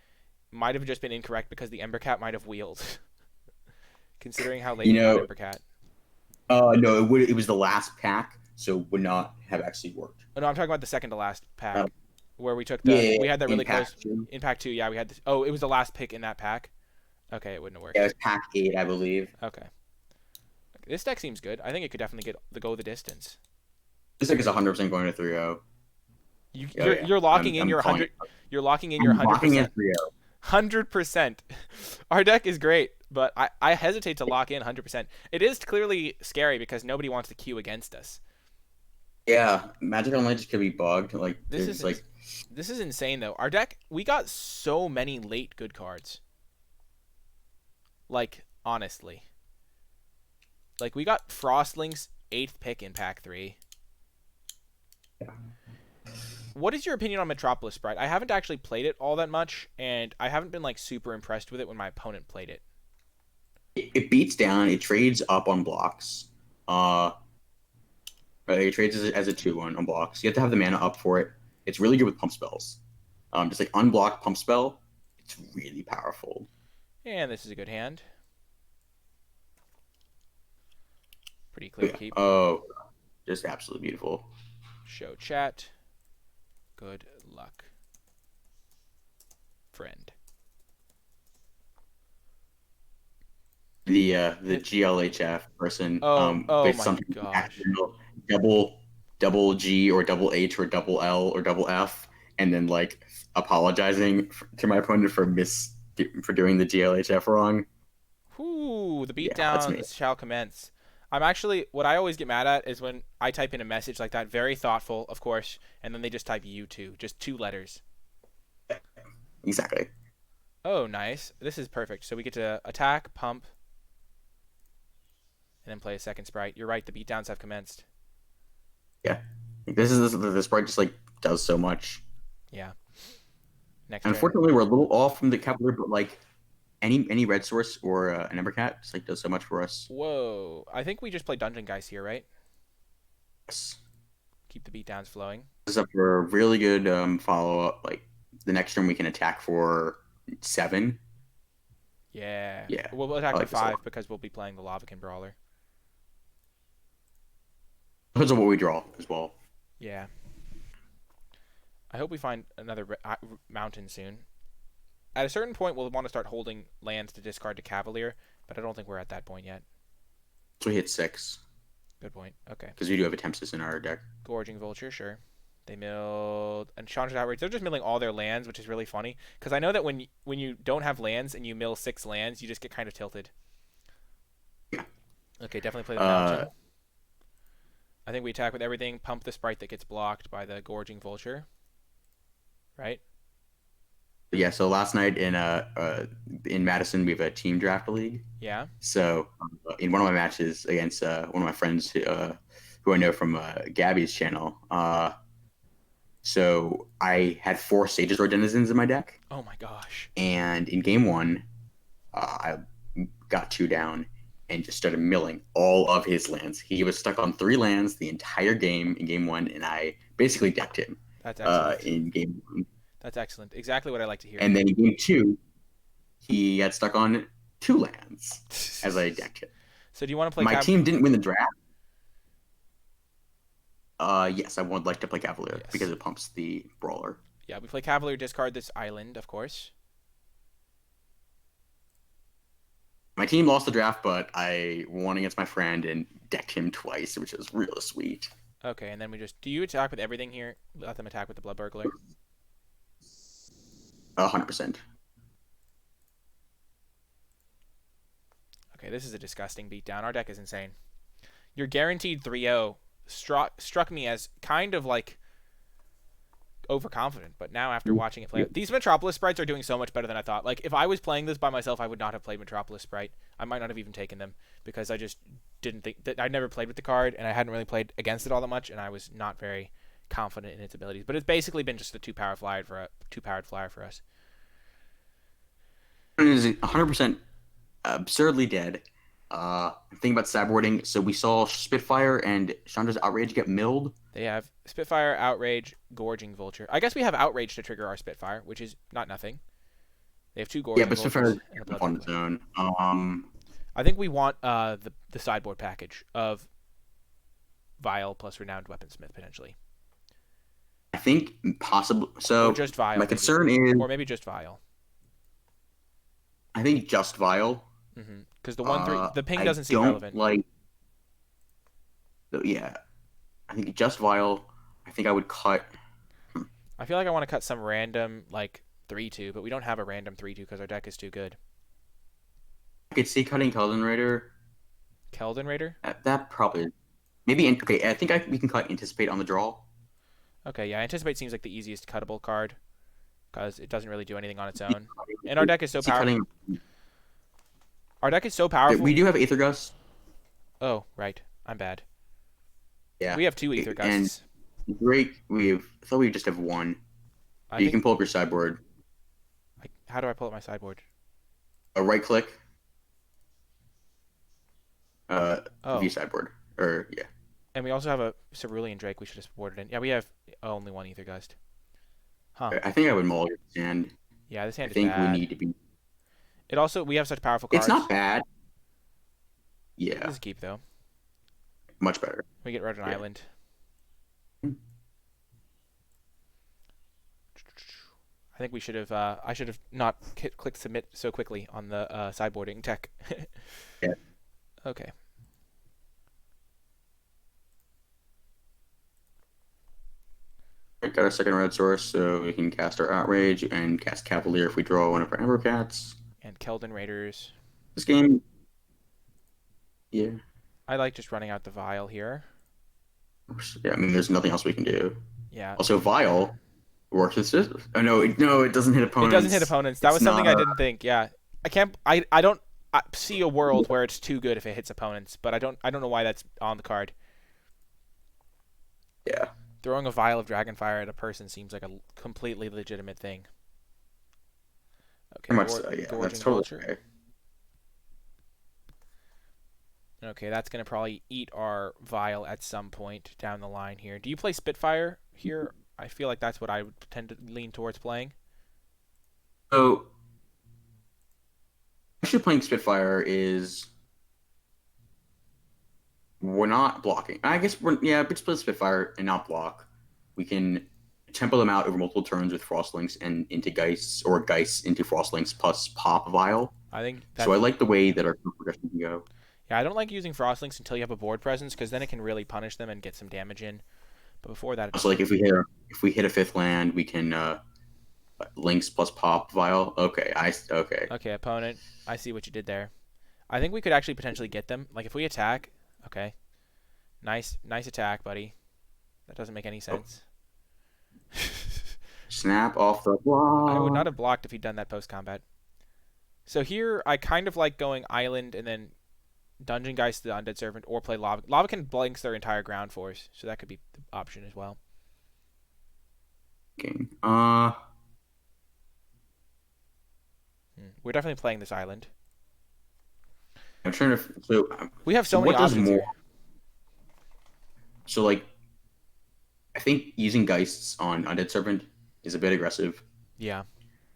might have just been incorrect because the Ember Cat might have wheeled, considering how late You we got know, Ember Cat. no, it was the last pack, so it would not have actually worked. Oh, no, I'm talking about the second to last Uh, pack, where we took yeah, we had that really close. Impact 2. In pack 2, yeah, we had this. Oh, it was the last pick in that pack. Okay, it wouldn't have Yeah, it worked. was pack 8, I believe. Okay. This deck seems good. I think it could definitely go the distance. This deck is 100% going to 3-0. Oh, yeah. You're locking in I'm your calling 100. it. You're locking in your I'm locking in 100%. 3-0. 100%. Our deck is great, but I hesitate to lock in 100%. It is clearly scary because nobody wants to queue against us. Yeah, Magic Online just could be bugged. Like, This there's is like, this is insane though. Our deck, we got so many late good cards. Like honestly, like we got Frostlink's 8th pick in pack 3. yeah. What is your opinion on Metropolis Sprite? I haven't actually played it all that much, and I haven't been like super impressed with it when my opponent played it. It beats down. It trades up on blocks. It trades as a 2/1 on blocks. You have to have the mana up for it. It's really good with pump spells. Just like unblock pump spell, it's really powerful. And this is a good hand. Pretty clear Yeah. keep. Oh, just absolutely beautiful. Show chat. Good luck, friend. The GLHF person Oh with my something gosh. double double G or double H or double L or double F, and then like apologizing to my opponent for doing the GLHF wrong. Whoo, the Yeah, that's me. beatdowns shall commence. What I always get mad at is when I type in a message like that, very thoughtful, of course, and then they just type U2, just 2 letters. Exactly. Oh, nice. This is perfect. So we get to attack, pump, and then play a second sprite. You're right, the beatdowns have commenced. Yeah. This sprite just like does so much. Yeah. next turn. Unfortunately, we're a little off from the Cavalier, but like any red source or an Embercat just like does so much for us. Whoa. I think we just play Dungeon Guys here, right? Yes. Keep the beatdowns flowing. This is up for a really good follow up. Like the next turn we can attack for 7. Yeah. Yeah. We'll attack I for like this a 5 lot. because we'll be playing the Lavakin Brawler. Depends on what we draw as well. Yeah. I hope we find another mountain soon. At a certain point, we'll want to start holding lands to discard to Cavalier, but I don't think we're at that point yet. So we hit 6. Good point. Okay. Because we do have a Tempest in our deck. Gorging Vulture, sure. They milled and Chandra's Outrage. They're just milling all their lands, which is really funny. Because I know that when you don't have lands and you mill 6 lands, you just get kind of tilted. Yeah. Okay, definitely play the mountain. I think we attack with everything. Pump the Sprite that gets blocked by the Gorging Vulture. Right? Yeah, so last night in Madison we have a team draft league. Yeah. So in one of my matches against one of my friends who I know from Gabby's channel, so I had 4 Sages or Denizens in my deck. Oh my gosh. And in game 1, I got 2 down and just started milling all of his lands. He was stuck on 3 lands the entire game in game 1, and I basically decked him. That's excellent. In game 1. That's excellent. Exactly what I like to hear. And then in game 2, he got stuck on 2 lands as I decked him. So do you want to play? My team didn't win the draft. Yes, I would like to play Cavalier because it pumps the Brawler. Yeah, we play Cavalier, discard this island, of course. My team lost the draft, but I won against my friend and decked him twice, which is really sweet. Okay, and then we just... Do you attack with everything here? Let them attack with the Blood Burglar? 100%. Okay, this is a disgusting beatdown. Our deck is insane. Your guaranteed 3-0 struck me as kind of like overconfident, but now after watching it play, these Metropolis sprites are doing so much better than I thought. Like, if I was playing this by myself, I would not have played Metropolis sprite. I might not have even taken them because I just didn't think that I'd never played with the card and I hadn't really played against it all that much, and I was not very confident in its abilities. But it's basically been just a two-powered flyer for us. It is 100% absurdly dead. Thinking about sideboarding, so we saw Spitfire and Chandra's Outrage get milled. They have Spitfire, Outrage, Gorging Vulture. I guess we have Outrage to trigger our Spitfire, which is not nothing. They have 2 Gorging Vultures. Yeah, but Spitfire is on its own. I think we want the sideboard package of Vial plus Renowned Weaponsmith, potentially. I think possibly. So or just Vial. My concern is... Or maybe just Vial. I think just Vial. Because the 1/3, the ping doesn't seem relevant. Yeah, I think just Vial. I think I would cut. I feel like I want to cut some random like 3/2, but we don't have a random 3/2 because our deck is too good. I could see cutting Keldon Raider. Keldon Raider? That probably maybe. Okay, I think we can cut Anticipate on the draw. Okay, yeah, Anticipate seems like the easiest cuttable card because it doesn't really do anything on its own, and our deck is so powerful. Our deck is so powerful. We do have Aether Gust. Oh, right. I'm bad. Yeah. We have 2 Aether Gusts. And great. I thought we just have 1. You can pull up your sideboard. How do I pull up my sideboard? A right click. View sideboard. Or, yeah. And we also have a Cerulean Drake we should have supported in. Yeah, we have only 1 Aether Gust. Huh. I think I would mull your hand. Yeah, this hand is bad. I think we need to be... It also, we have such powerful cards. It's not bad. Yeah. This is keep, though. Much better. We get rid of an island. I think we should have, I should have not clicked submit so quickly on the sideboarding tech. Yeah. Okay. We got our second red source, so we can cast our Outrage and cast Cavalier if we draw one of our Embercats. And Keldon Raiders. This game, yeah. I like just running out the Vial here. Yeah, I mean, there's nothing else we can do. Yeah. Also, Vial works with this. Oh no, it doesn't hit opponents. It doesn't hit opponents. That was something I didn't think. Yeah, I don't see a world where it's too good if it hits opponents, but I don't know why that's on the card. Yeah. Throwing a Vial of Dragonfire at a person seems like a completely legitimate thing. Okay, Pretty much so, yeah. That's Gorging totally Vulture. okay. Okay, that's going to probably eat our Vial at some point down the line here. Do you play Spitfire here? I feel like that's what I would tend to lean towards playing. So actually playing Spitfire is we're not blocking. I guess we're yeah, but split Spitfire and not block. We can tempo them out over multiple turns with Frostlinks and into Geists or Geists into Frostlinks plus pop Vial. I think So I that's like the way that our progression can go. yeah. I don't like using Frostlinks until you have a board presence because then it can really punish them and get some damage in. But before that, it's So like if we hit a fifth land, we can links plus pop Vial. Okay. okay. Opponent, I see what you did there. I think we could actually potentially get them. Like if we attack, okay, nice attack, buddy. That doesn't make any Oh, sense. snap off the I would not block. have blocked if he'd done that post combat. So here, I kind of like going Island and then Dungeon Geist the Undead Servant or play Lava. Lava can blanks their entire ground force, so that could be the option as well. Okay. We're definitely playing this Island. I'm trying to. So, We have so so many what does options more? here. So, like, I think using Geists on Undead Servant is a bit aggressive. Yeah.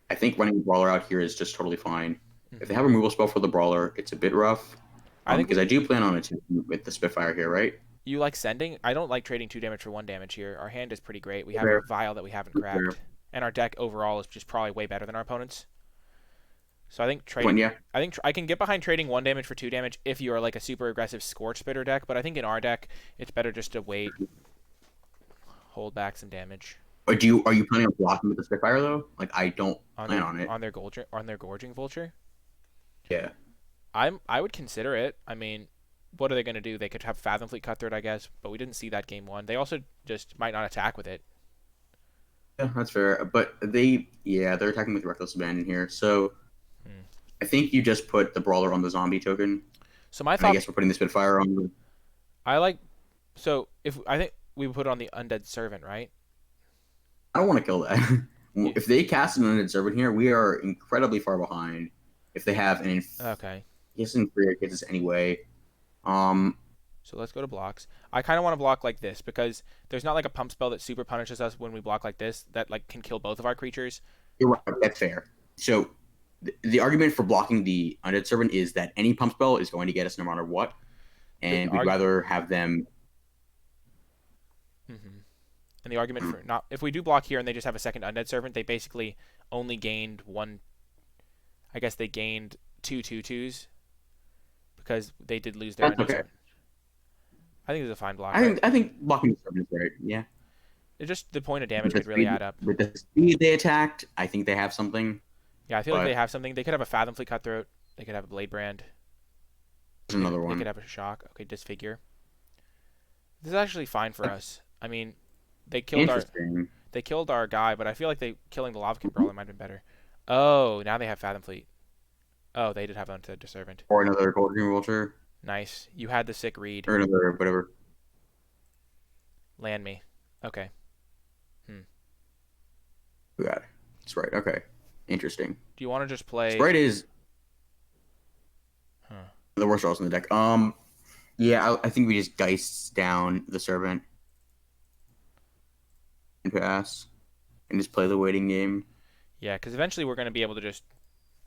I think running Brawler out here is just totally fine. If they hmm have a removal spell for the Brawler, it's a bit rough. I think Because I do plan on it with the Spitfire here, right? you like sending. I don't like trading 2 damage for 1 damage here. Our hand is pretty great. We have a Fair, Vial that we haven't fair. cracked. And our deck overall is just probably way better than our opponents. So I think Point, trading. yeah. I think I can get behind trading 1 damage for 2 damage if you are like a super aggressive Scorch Spitter deck. But I think in our deck, it's better just to wait, hold back some damage Or are you planning on blocking with the Spitfire though? Like I don't plan on it. on their Gorging Vulture. Yeah. I would consider it. I mean, what are they going to do? They could have Fathom Fleet Cutthroat, I guess, but we didn't see that game one. They also just might not attack with it. Yeah, that's fair. But they're attacking with Reckless Abandon here. So Hmm. I think you just put the Brawler on the zombie token. So my And I thought, guess we're putting the Spitfire on the I like. So if I think we would put it on the Undead Servant, right? I don't want to kill that. You, If they cast an Undead Servant here, we are incredibly far behind. If they have an okay. yes, inferior cases anyway. Um, So let's go to blocks. I kind of want to block like this because there's not like a pump spell that super punishes us when we block like this that like can kill both of our creatures. you're right. That's fair. So the argument for blocking the Undead Servant is that any pump spell is going to get us no matter what, The and we'd arg- rather have them. hmm And the argument for not if we do block here and they just have a second Undead Servant, they basically only gained one. I guess they gained 2/2/2s because they did lose their That's Undead okay. Servant. I think it's a fine block, right? I think blocking the Servant is right. Yeah. It's just the point of With damage the could really speed, add up. with the speed they attacked, I think they have something. Yeah, I feel like they But have something. They could have a Fathom Fleet Cutthroat. They could have a Blade Brand. there's another They could one. have a Shock. Okay, Disfigure. This is actually fine for us. I mean, they killed our Interesting. they killed our guy, but I feel like they killing the Lavakin Brawler might have been better. Oh, now they have Fathom Fleet. Oh, they did have Undead Servant. Or another Golden Vulture. Nice. You had the sick read. Or another whatever. Land me. Okay. We got it. That's right. Okay. Interesting. Do you want to just play? Sprite is Huh. the worst draws in the deck. Yeah, I think we just Geist down the Servant and pass and just play the waiting game. Yeah, because eventually we're going to be able to just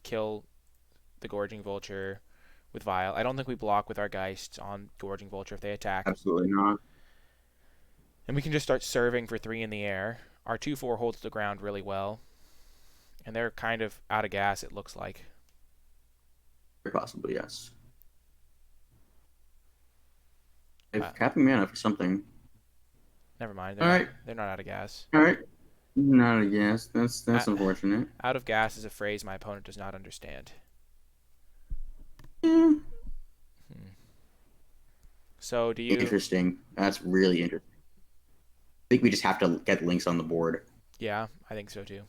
kill the Gorging Vulture with Vile. I don't think we block with our Geists on Gorging Vulture if they attack. Absolutely not. And we can just start serving for 3 in the air. Our 2/4 holds the ground really well. And they're kind of out of gas, it looks like. Possibly, yes. If Uh, capping mana for something. Never mind. All right. They're not out of gas. All right. Not a guess. Uh, That's unfortunate. Out of gas is a phrase my opponent does not understand. Yeah. So do you... Interesting. That's really interesting. I think we just have to get links on the board. Yeah, I think so too.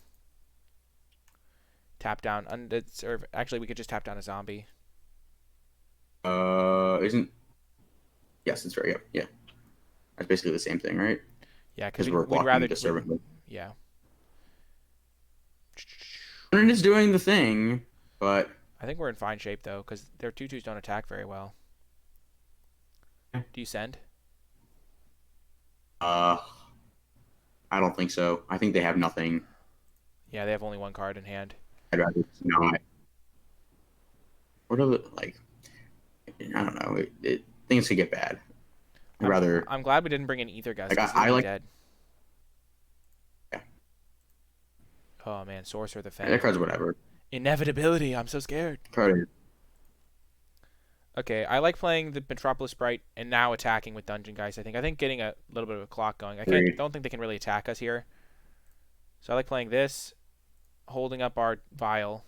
Tap down undead serve. Actually, we could just tap down a zombie. Isn't? Yes, that's right. Yeah, yeah. That's basically the same thing, right? Yeah, because Because we're we'd blocking rather... the servant. Yeah. Opponent is doing the thing, but I think we're in fine shape, though, because their 2/2s don't attack very well. Do you send? uh, I don't think so. I think they have nothing. Yeah, they have only one card in hand. I'd rather not. What are the like? I don't know. Things could get bad. I'd rather I'm glad we didn't bring in Ether Gust. like He's gonna I be like. dead. Yeah, Oh man, Sorcerer the that Fang. card's whatever. Inevitability. I'm so scared. Card. Okay, I like playing the Metropolis Sprite and now attacking with Dungeon Geist. I think getting a little bit of a clock going. Don't think they can really attack us here. So I like playing this, holding up our Vial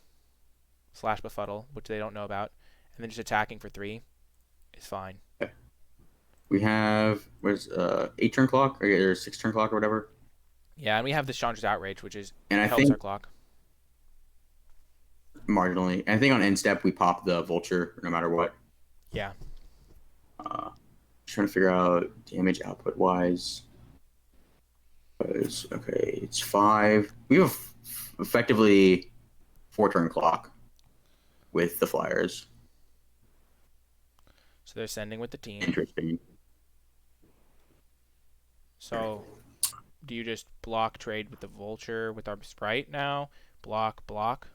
/ Befuddle, which they don't know about, and then just attacking for 3 is fine. We have where's 8 turn clock or 6 turn clock or whatever. Yeah, and we have the Chandra's Outrage, which And I helps think our clock. marginally. And I think on end step we pop the vulture no matter what. Yeah. Trying to figure out damage output wise. Okay, it's 5. We have effectively 4 turn clock with the flyers. So they're sending with the team. Interesting. So do you just block trade with the Vulture with our Sprite now? Block, block.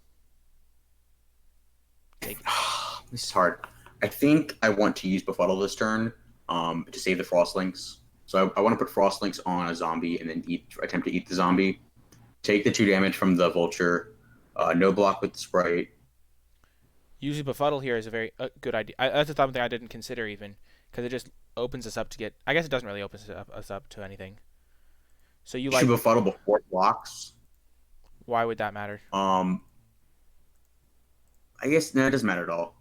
This is hard. I think I want to use Befuddle this turn to save the Frostlinks. So I want to put Frostlinks on a zombie and then attempt to eat the zombie. Take the 2 damage from the Vulture. No block with the Sprite. Using Befuddle here is a very good idea. That's something I didn't consider even, because it just opens us up to get. I guess it doesn't really open us up to anything. So you like should Befuddle before blocks. Why would that matter? I guess no, it doesn't matter at all.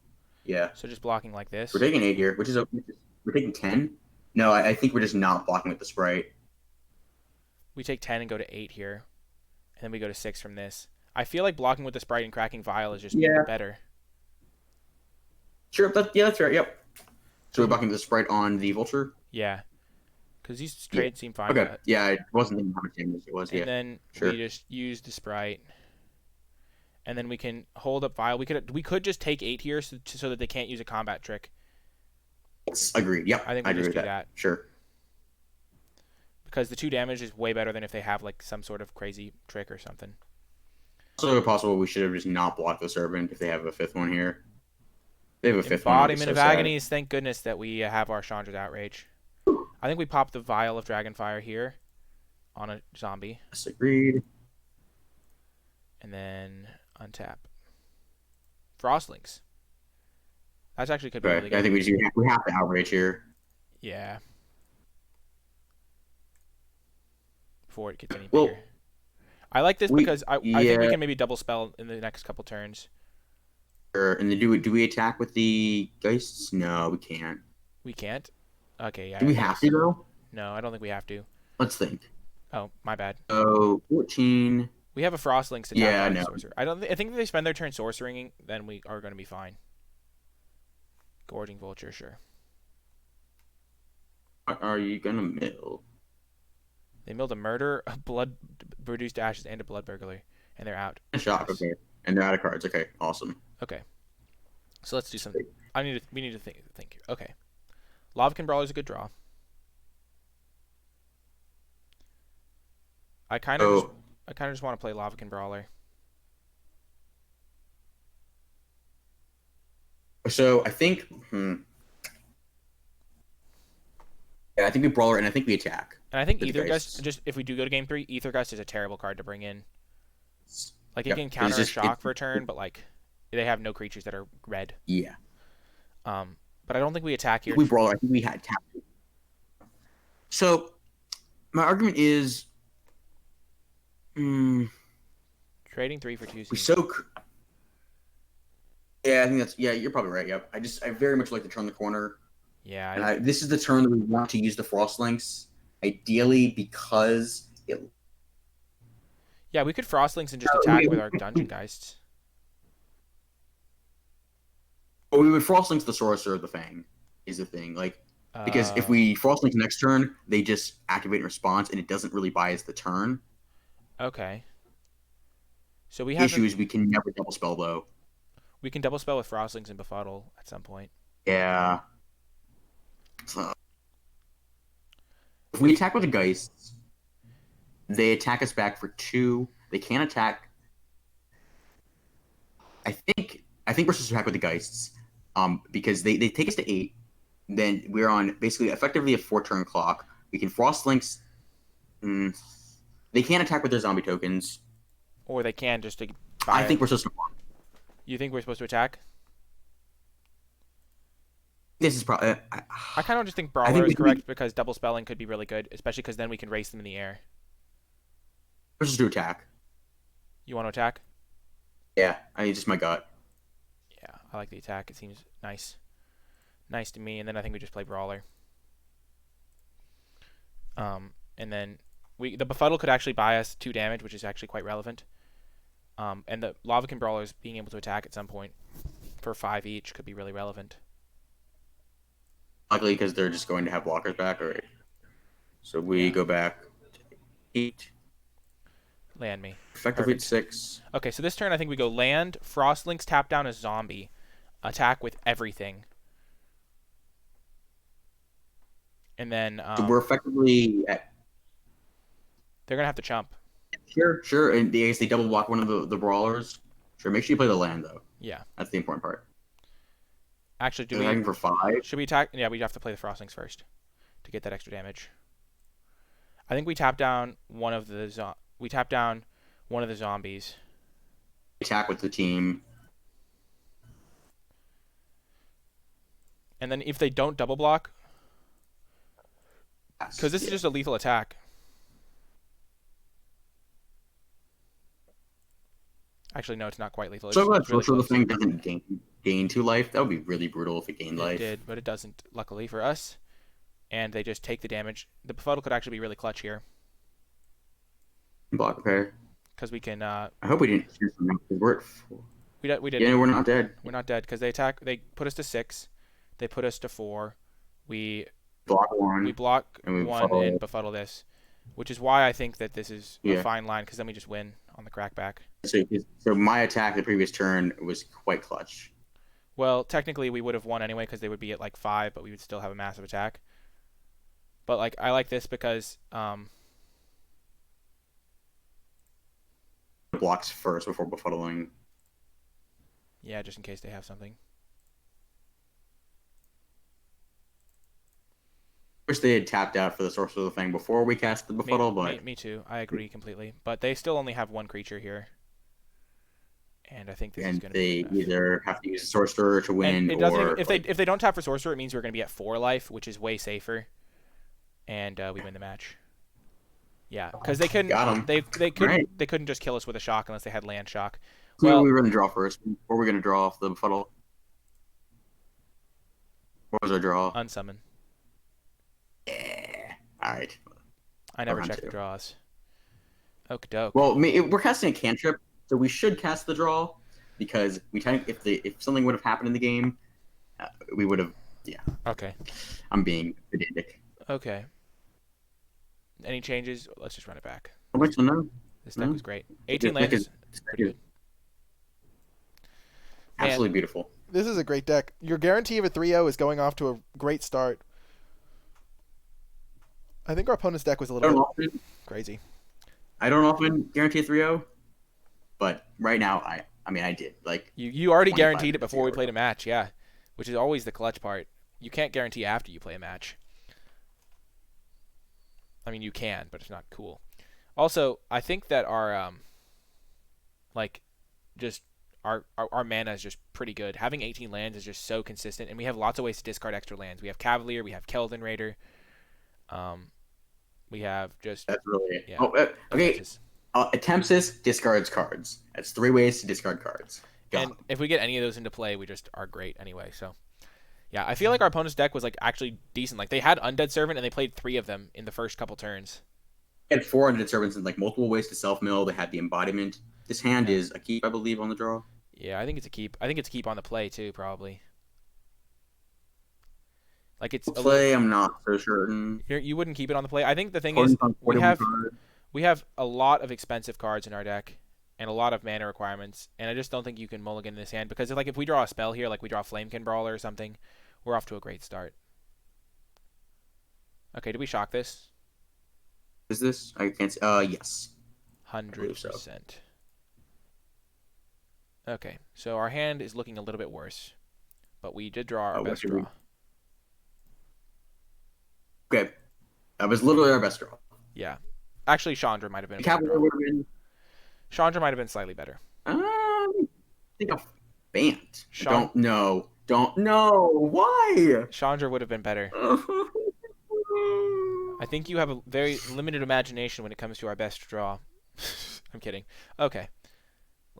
Yeah. So just blocking like this. We're taking 8 here, which is we're taking 10. No, I think we're just not blocking with the Sprite. We take 10 and go to 8 here, and then we go to 6 from this. I feel like blocking with the Sprite and cracking Vial is just better. Sure, that's right. Yep. So we're blocking the Sprite on the Vulture. Yeah, because these trades seem fine. Okay. Yeah, I wasn't thinking how much damage it was. And then we just use the Sprite, and then we can hold up Vial. We could just take 8 here so that they can't use a combat trick. Agreed. Yep. I think we just do that. Sure. Because the 2 damage is way better than if they have like some sort of crazy trick or something. Also possible we should have just not blocked the Servant if they have a 5th one here. They have a 5th one. Embodiment of Agonies. Thank goodness that we have our Chandra's Outrage. I think we pop the Vial of Dragonfire here on a zombie. Yes, agreed. And then untap. Frostlinks. That's actually could be really good. I think we have to outrage here. Yeah. Before it gets any bigger. I like this because I think we can maybe double spell in the next couple turns. Sure. And then do we attack with the Geists? No, we can't. We can't? Okay, yeah. Do we have to though? No, I don't think we have to. Let's think. Oh, my bad. Oh, 14. We have a Frostlinks to tap on Sorcerer. I think if they spend their turn sorcering, then we are going to be fine. Gorging Vulture, sure. Are you gonna mill? They milled a Murder, a Blood Reduced to Ashes, and a Blood Burglary, and they're out. Shock. Okay, and they're out of cards. Okay, awesome. Okay, so let's do something. We need to think here. Okay, Lavakin Brawler is a good draw. I kind of just want to play Lavakin Brawler. So I think, yeah, I think we Brawler and I think we attack. And I think Ether Gust, just if we do go to game 3, Ether Gust is a terrible card to bring in. Like, it can counter a shock for a turn, but, like, they have no creatures that are red. Yeah. But I don't think we attack here. If we Brawler, I think we had tap. So, my argument is... trading 3 for 2 we soak... Yeah, I think that's... Yeah, you're probably right, yep. I very much like to turn the corner. Yeah. This is the turn that we want to use the Frostlinks, ideally because it... Yeah, we could Frostlinks and just attack with our Dungeon Geists. Or we would Frostlinks the Sorcerer of the Fang, is the thing. Like, because if we Frostlinks next turn, they just activate in response, and it doesn't really buy us the turn. Okay. So we have Issue is we can never double spell though. we can double spell with Frostlings and Befuddle at some point. Yeah. So if we If attack with the Geists, they attack us back for 2. They can't attack. I think we're supposed to attack with the Geists, because they take us to 8. Then we're on basically effectively a 4-turn clock. We can Frost Links. They can't attack with their zombie tokens. or they can just to I fire. think we're supposed to. You think we're supposed to attack? This is probably. I kind of just think I Brawler think is correct because double spelling could be really good, especially because then we can race them in the air. We're supposed to attack. You want to attack? Yeah, I mean, just my gut. Yeah, I like the attack. It seems nice. Nice to me, and then I think we just play Brawler. And then the Befuddle could actually buy us 2 damage, which is actually quite relevant. And the Lavakin Brawlers being able to attack at some point for 5 each could be really relevant. Luckily, because they're just going to have blockers back, alright. So we go back to 8. Land me. Effectively Perfect. 6. Okay, so this turn I think we go land, Frostlinks tap down a zombie, attack with everything. And then So we're effectively at. they're gonna have to chump. Sure. And they double block one of the brawlers. Sure, make sure you play the land though. Yeah. That's the important part. Actually, They're attacking for 5. should we attack? Yeah, we have to play the Frostlings first to get that extra damage. I think we tap down one of the zombies. Attack with the team. And then if they don't double block, Yes, because this is just a lethal attack. Actually, no, it's not quite lethal. So It's really the close. thing doesn't gain 2 life. That would be really brutal if it gained life. It did, but it doesn't, luckily for us. And they just take the damage. The Befuddle could actually be really clutch here. Block repair. Because we can... I hope we didn't shoot them because we're at 4. We did. Yeah, we're not dead. We're not dead because they attack. They put us to 6. They put us to 4. We Block 1. we block and we 1 befuddle. and Befuddle this, which is why I think that this is a Yeah. fine line because then we just win on the crackback. So my attack the previous turn was quite clutch. Well, technically we would have won anyway because they would be at like 5, but we would still have a massive attack. But like I like this because Blocks first before befuddling. yeah, just in case they have something. Wish they had tapped out for the source of the thing before we cast the befuddle, but Me too. I agree completely. But they still only have 1 creature here. And I think this is going to be they either have to use a sorcerer to win, and it doesn't or if they don't tap for sorcerer, it means we're going to be at 4 life, which is way safer. And we win the match. Yeah, because they couldn't. Got 'em. They couldn't. Right. They couldn't just kill us with a shock unless they had land shock. who Well, we were going to draw first. Or we're going to draw off the befuddle. What was our draw? unsummon. Yeah. All right. I never Round check the 2. draws. Okie doke. Well, we're casting a cantrip, so we should cast the draw because if something would have happened in the game, we would have. Yeah. Okay. I'm being pedantic. Okay. Any changes? Let's just run it back. How much? No. This deck No. was great. 18 This deck lands is pretty good. Man. Absolutely beautiful. This is a great deck. Your guarantee of a 3-0 is going off to a great start. I think our opponent's deck was a I little don't bit often, crazy. I don't often guarantee a 3-0, but right now I mean I did. Like You already 25 guaranteed it before we minutes played a match, yeah. Which is always the clutch part. You can't guarantee after you play a match. I mean, you can, but it's not cool. Also, I think that our our mana is just pretty good. Having 18 lands is just so consistent, and we have lots of ways to discard extra lands. We have Cavalier, we have Keldon Raider, we have just that's really it. Yeah. Okay. just- Tempsis discards cards. That's 3 ways to discard cards. and if we get any of those into play, we just are great anyway. So, yeah, I feel like our opponent's deck was like actually decent. Like they had Undead Servant, and they played 3 of them in the first couple turns. They had 400 servants and like multiple ways to self mill. They had the embodiment. This hand is a keep, I believe, on the draw. Yeah, I think it's a keep. I think it's a keep on the play too, probably. Like it's Play, I'm not so certain. you wouldn't keep it on the play. I think the thing is we have a lot of expensive cards in our deck, and a lot of mana requirements, and I just don't think you can mulligan this hand because if we draw a spell here, like we draw Flamekin Brawler or something, we're off to a great start. Okay, do we shock this? Is this? I can't see. Yes. 100%. Okay, so our hand is looking a little bit worse, but we did draw our best draw. Okay, that was literally our best draw. Yeah, actually, Chandra might have been. Cavalier would have been. Chandra might have been slightly better. I think a Bant. Don't know. Why? Chandra would have been better. I think you have a very limited imagination when it comes to our best draw. I'm kidding. Okay,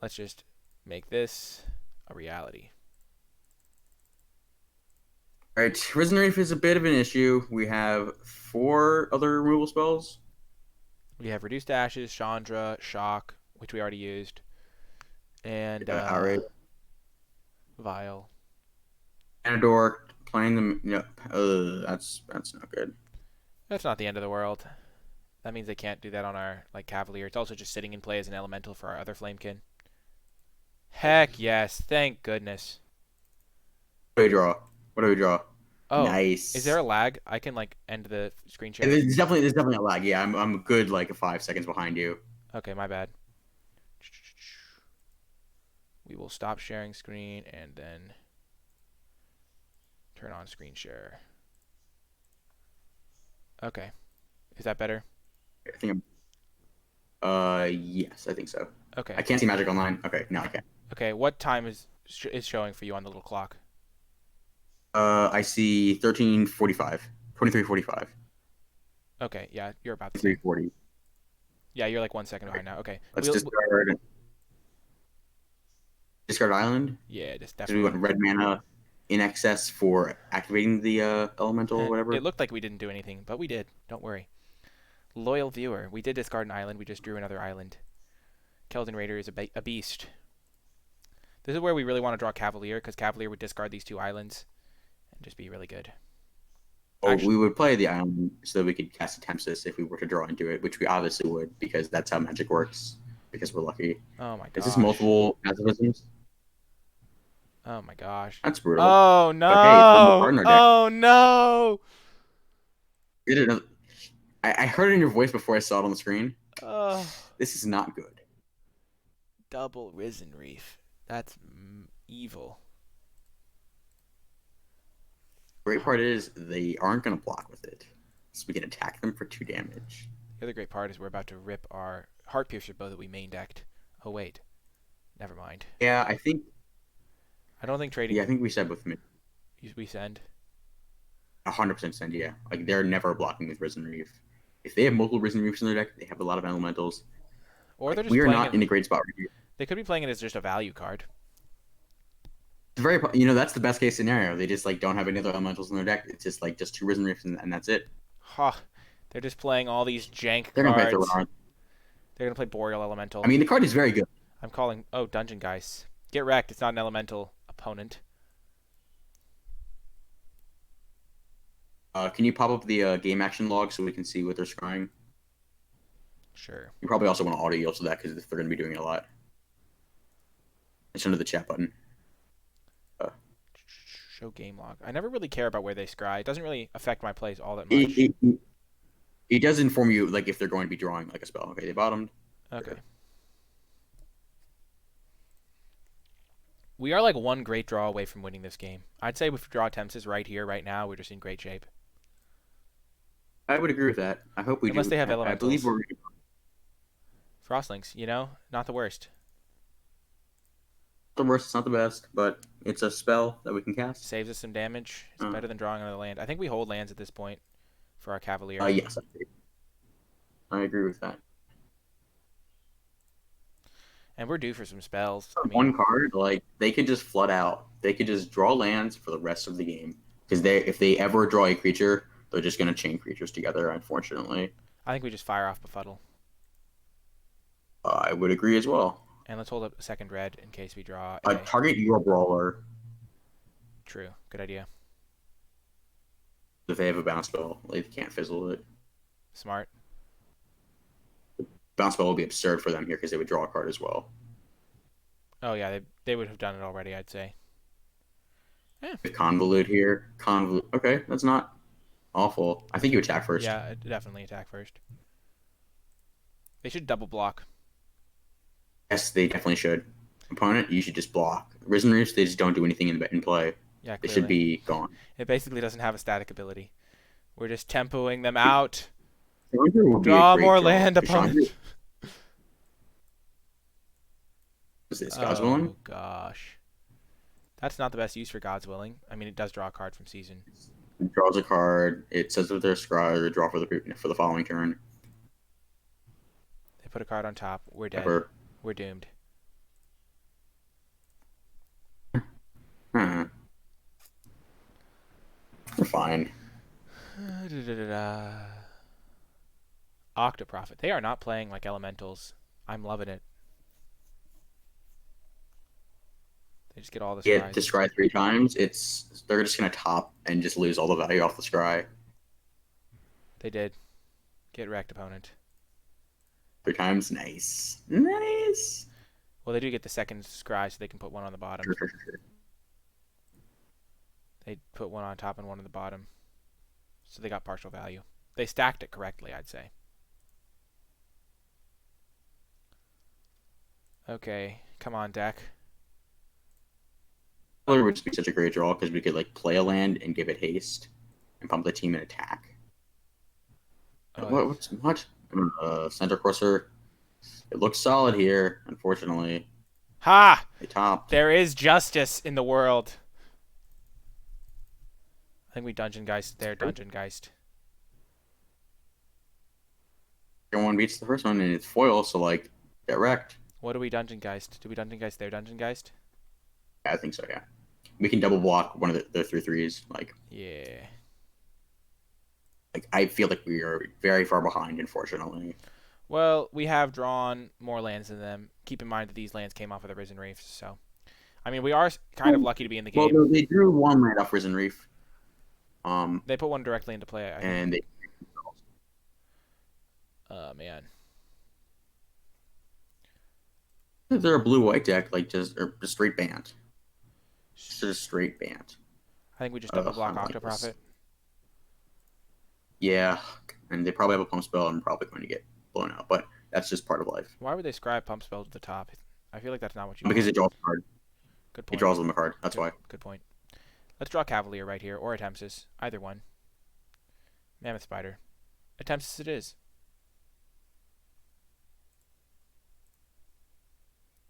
let's just make this a reality. All right, Risen Reef is a bit of an issue. We have 4 other removal spells. We have Reduced to Ashes, Chandra, Shock, which we already used, and Vile. Anador, playing them. No, that's not good. That's not the end of the world. That means they can't do that on our Cavalier. It's also just sitting in play as an elemental for our other Flamekin. Heck yes, thank goodness. What do we draw? Oh, nice. Is there a lag? I can end the screen share. There's definitely a lag. Yeah, I'm good 5 seconds behind you. Okay, my bad. We will stop sharing screen and then turn on screen share. Okay. Is that better? I think yes, I think so. Okay. I can't see Magic Online. Okay, now I can. Okay, what time is showing for you on the little clock? I see 13:45. 23:45. Okay, yeah, you're about to 3:40. Yeah, you're 1 second behind now. Okay. Let's discard island. Yeah, just definitely. We want red mana in excess for activating the elemental or whatever. It looked like we didn't do anything, but we did. Don't worry. Loyal viewer, we did discard an island. We just drew another island. Keldon Raider is a beast. This is where we really want to draw Cavalier, because Cavalier would discard these 2 islands and just be really good. Oh, actually, we would play the island so that we could cast a Tempest if we were to draw into it, which we obviously would, because that's how Magic works, because we're lucky. Oh my gosh. Is this multiple pacifisms? Oh my gosh. That's brutal. Oh no. But, hey, oh no. I heard it in your voice before I saw it on the screen. This is not good. Double Risen Reef. That's evil. Great part is they aren't going to block with it, so we can attack them for 2 damage. The other great part is we're about to rip our Heart Piercer bow that we main decked. Oh wait, never mind. Yeah, I don't think trading. Yeah, I think we said with mid. We send. 100% send. Yeah, they're never blocking with Risen Reef. If they have multiple Risen Reefs in their deck, they have a lot of elementals. Or they're just. We are not in a great spot right here. They could be playing it as just a value card. It's very, that's the best case scenario. They just don't have any other elementals in their deck. It's just 2 Risen Reefs and that's it. Huh. They're just playing all these jank They're cards. Gonna play They're gonna play Boreal Elemental. I mean, the card is very good. I'm calling. Oh, Dungeon Guys. Get wrecked. It's not an elemental opponent. Can you pop up the game action log so we can see what they're scrying? Sure. You probably also want to auto yield to that because they're going to be doing it a lot. It's under the chat button. Show game log. I never really care about where they scry. It doesn't really affect my plays all that much. It does inform you if they're going to be drawing a spell. Okay, they bottomed. Okay. We are 1 great draw away from winning this game. I'd say if we draw Tempest right here, right now, we're just in great shape. I would agree with that. I hope we do. Unless they have elementals. I believe we're... Frostlings, not the worst. The worst, it's not the best, but it's a spell that we can cast. Saves us some damage. It's better than drawing another land. I think we hold lands at this point for our Cavalier. Yes, I agree with that. And we're due for some spells. One card, they could just flood out. They could just draw lands for the rest of the game. Because if they ever draw a creature, they're just going to chain creatures together, unfortunately. I think we just fire off Befuddle. I would agree as well. And let's hold up a second red in case we draw target your brawler. True. Good idea. If they have a bounce spell, they can't fizzle it. Smart. bounce spell would be absurd for them here because they would draw a card as well. Oh yeah, they would have done it already, I'd say. With Convolute here, Convolute. Okay, that's not awful. I think you attack first. Yeah, definitely attack first. They should double block. Yes, they definitely should. Opponent, you should just block. Risen Reefs, they just don't do anything in play. Yeah, clearly. They should be gone. It basically doesn't have a static ability. We're just tempoing them out. Draw more land, opponent. Is this God's Willing? Oh gosh, that's not the best use for God's Willing. I mean, it does draw a card from Season. It draws a card. It says that they're scry or draw for the following turn. They put a card on top. We're dead. Ever. We're doomed. Huh. We're fine. Octoprofit. They are not playing like elementals. I'm loving it. They just get all the scries. Get to scry 3 times. They're just gonna top and just lose all the value off the scry. They did. Get wrecked, opponent. 3 times, nice. Nice. Well, they do get the second scry, so they can put one on the bottom. Sure. They put one on top and one on the bottom. So they got partial value. They stacked it correctly, I'd say. Okay, come on, deck. It would just be such a great draw because we could like play a land and give it haste and pump the team in attack. Oh, What? Center Courser. It looks solid here, unfortunately. Ha! They topped. There is justice in the world. I think we Dungeon Geist their Dungeon Geist. Second one beats the first one and it's foil, so like get wrecked. What do we Dungeon Geist? Do we Dungeon Geist their Dungeon Geist? Yeah, I think so, yeah. We can double block one of their 3/3s. Yeah. I feel like we are very far behind, unfortunately. Well, we have drawn more lands than them. Keep in mind that these lands came off of the Risen Reefs, so I mean we are kind of lucky to be in the game. Well, they drew one land off Risen Reef. They put one directly into play. I think. And they. Man. They're a blue-white deck, just straight banned. Just straight banned. I think we just double block like Octoprofit. Yeah, and they probably have a pump spell and probably going to get blown out, but that's just part of life. Why would they scribe pump spell to the top? I feel like that's not what you Because want. it draws a card. Good point. It draws them a card. That's why. Good point. Let's draw Cavalier right here, or a Tempsis. Either one. Mammoth Spider. A Tempsis it is.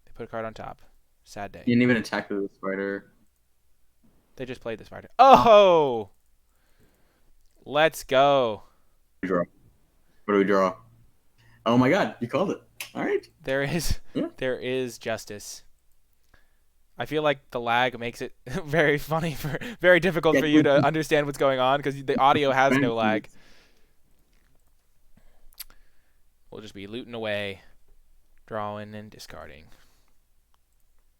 They put a card on top. Sad day. You didn't even attack with the spider. They just played the spider. Oh! Let's go. What do we draw? Oh my god, you called it. All right. There is justice. I feel like the lag makes it very difficult for you to understand what's going on because the audio has no lag. We'll just be looting away, drawing and discarding.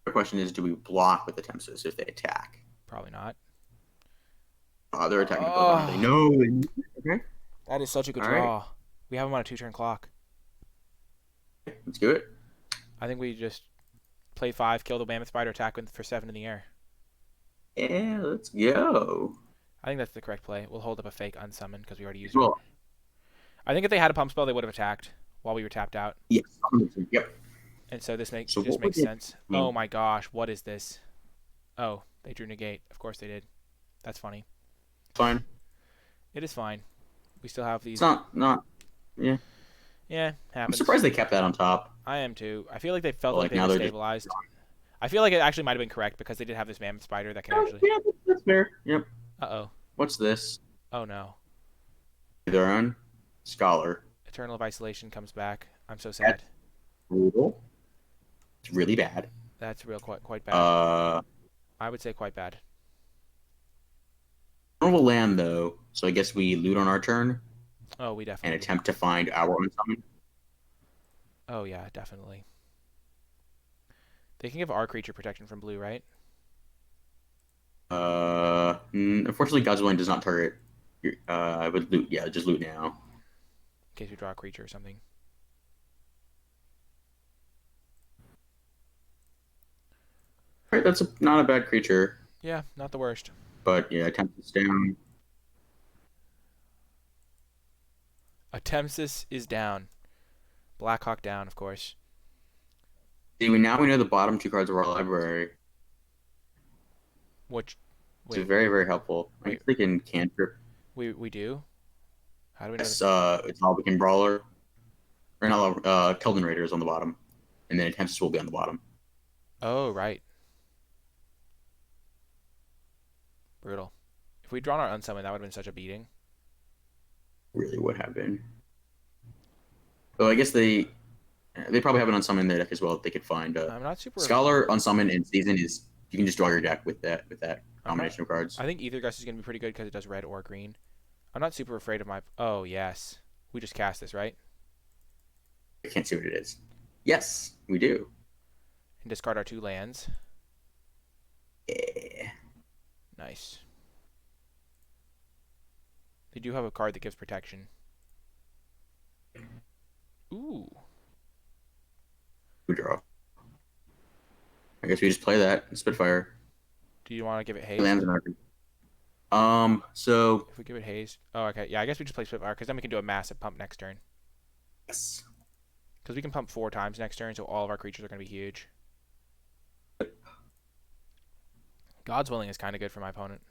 The question is, do we block with the Tempsis if they attack? Probably not. They're attacking. They know. Okay. That is such a good draw. Right. We have them on a 2-turn clock. Let's do it. I think we just play 5, kill the Mammoth Spider, attack for 7 in the air. Yeah, let's go. I think that's the correct play. We'll hold up a fake unsummon because we already used it. I think if they had a pump spell, they would have attacked while we were tapped out. Yes. Yep. And so this makes sense. Oh my gosh, what is this? Oh, they drew negate. Of course they did. That's funny. Fine. It is fine. We still have these. It's not. Yeah. Yeah, happens. I'm surprised they kept that on top. I am too. I feel like they felt like they were stabilized. I feel like it actually might have been correct because they did have this Mammoth Spider that can actually. Yeah, that's fair. Yep. Uh-oh. What's this? Oh no. Their own Scholar. Eternal of Isolation comes back. I'm so sad. That's brutal. It's really bad. That's quite bad. I would say quite bad. Normal land though, so I guess we loot on our turn. Oh, we definitely. And attempt to find our unsummon. Oh yeah, definitely. They can give our creature protection from blue, right? Unfortunately, God's Willing does not target. I would loot. Yeah, just loot now. In case we draw a creature or something. Right, that's not a bad creature. Yeah, not the worst. But yeah, Tempest down. Attempsis is down. Blackhawk down, of course. See, now we know the bottom two cards of our library. Which, It's wait, very, very helpful. I wait, guess they can cantrip. we do? How do we know Yes, this? it's Albican Brawler. Or not, Keldon Raider is on the bottom. And then Tempest will be on the bottom. Oh, right. Brutal. If we'd drawn our unsummon, that would have been such a beating. Really would have been. Though I guess they probably have an unsummon in their deck as well that they could find. I'm not super. Scholar, unsummon, and season is you can just draw your deck with that I'm not. combination of cards. I think either Gus is going to be pretty good because it does red or green. I'm not super afraid of my. Oh, yes. We just cast this, right? I can't see what it is. Yes, we do. And discard our 2 lands. Yeah. Nice. They do have a card that gives protection. Ooh. We draw. I guess we just play that Spitfire. Do you want to give it haste? Lands in our so If we give it haste. Oh, okay. Yeah, I guess we just play Spitfire because then we can do a massive pump next turn. yes. Because we can pump 4 times next turn, so all of our creatures are going to be huge. God's Willing is kind of good for my opponent.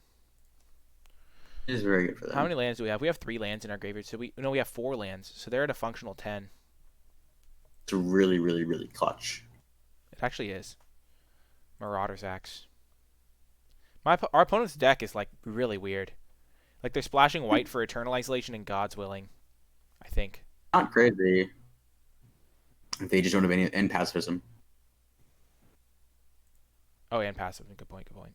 It is very good for them. How many lands do we have? We have 3 lands in our graveyard, so we have 4 lands, so they're at a functional 10. It's really, really, really clutch. It actually is. Marauder's Axe. Our opponent's deck is like really weird. Like they're splashing white for Eternal Isolation and God's Willing, I think. Not crazy. They just don't have any end pacifism. Oh, and passive. Good point. Good point.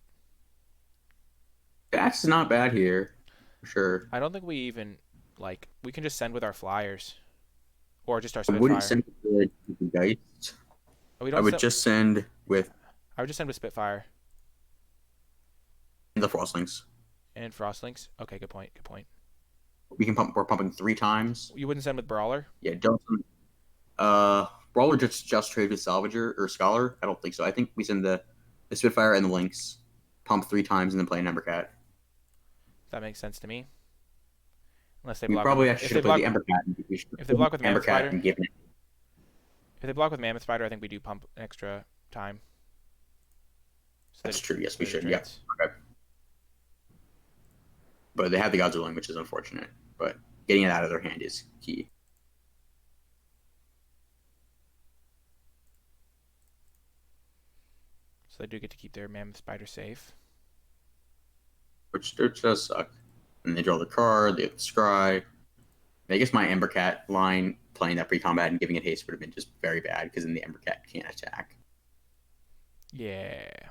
Axe is not bad here, for sure. I don't think we even we can just send with our flyers, or just our I Spitfire. wouldn't send with the Geist. Oh, we I don't. would just send with I would just send with Spitfire the Frostlings. and Frostlinks. Okay, good point. Good point. We can pump. We're pumping 3 times. You wouldn't send with Brawler? Yeah, don't. Brawler just trade with Salvager or Scholar. I don't think so. I think we send the Spitfire and the Lynx, pump 3 times, and then play an Embercat. That makes sense to me. Unless they We block. probably actually should play the Embercat. If they block with Mammoth Spider, and give it. if they block with Mammoth Spider, I think we do pump an extra time. So That's true. Yes, so we it should. Yeah. trades. Okay. But they have the Gods of Willing, which is unfortunate. But getting it out of their hand is key. So they do get to keep their Mammoth Spider safe. Which does suck. And they draw the card, they have the Scry. I guess my Embercat line playing that pre-combat and giving it haste would have been just very bad because then the Embercat can't attack. Yeah.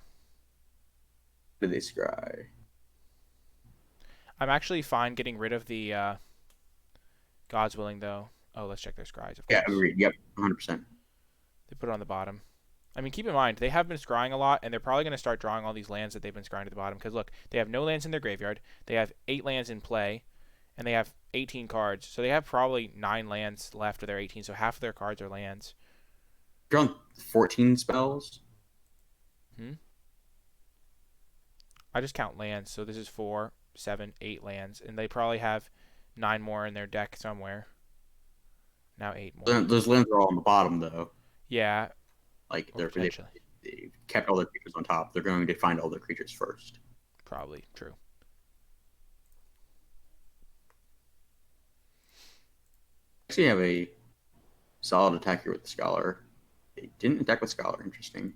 Did they Scry? I'm actually fine getting rid of the God's Willing, though. Oh, let's check their scries, of Yeah, course. agreed. Yep, 100%. They put it on the bottom. I mean, keep in mind, they have been scrying a lot, and they're probably going to start drawing all these lands that they've been scrying at the bottom. Because, look, they have no lands in their graveyard. They have 8 lands in play, and they have 18 cards. So they have probably 9 lands left of their 18, so half of their cards are lands. Drawn 14 spells? I just count lands, so this is 4, 7, 8 lands, and they probably have 9 more in their deck somewhere. Now 8 more. Those lands are all on the bottom, though. Yeah. Like, Or they kept all their creatures on top. They're going to find all their creatures first. Probably. True. Actually have a solid attack here with the Scholar. They didn't attack with Scholar. Interesting.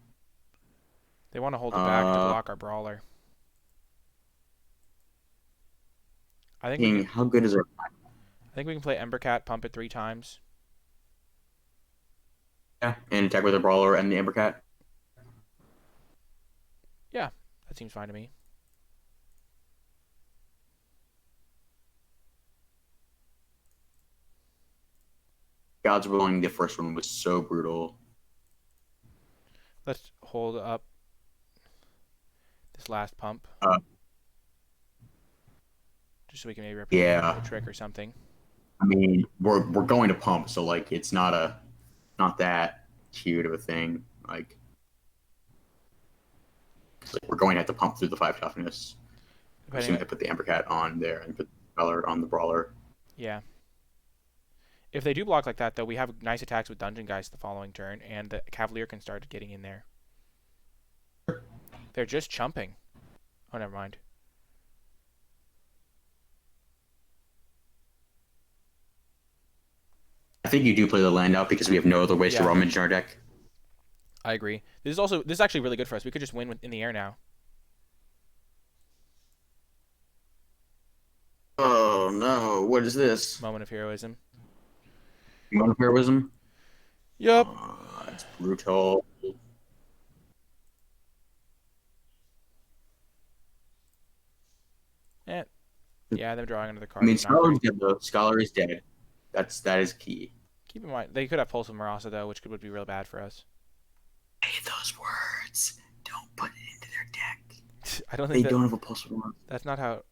They want to hold it back to block our Brawler. I think How good is our we can play Embercat, pump it 3 times. Yeah, and attack with a Brawler and the Embercat? Yeah, that seems fine to me. God's Willing, the first one was so brutal. Let's hold up this last pump. Just so we can maybe represent a trick or something. I mean, we're going to pump, so like it's not that cute of a thing. Like like, we're going to have to pump through the 5 toughness. I'm Depending assuming on, they put the Amber Cat on there and put the Valor on the Brawler. yeah. If they do block like that, though, we have nice attacks with Dungeon Guys the following turn, and the Cavalier can start getting in there. They're just chumping. Oh, never mind. I think you do play the land out because we have no other ways to rummage in our deck. I agree. This is actually really good for us. We could just win in the air now. Oh no! What is this? Moment of heroism. Moment of heroism? Yup. That's brutal. Yeah, they're drawing another card. I mean, Scholar is dead though. Scholar is dead. That is key. Keep in mind, they could have Pulse of Marasa, though, which would be real bad for us. I hate those words. Don't put it into their deck. I don't think they don't have a Pulse of Marasa. That's not how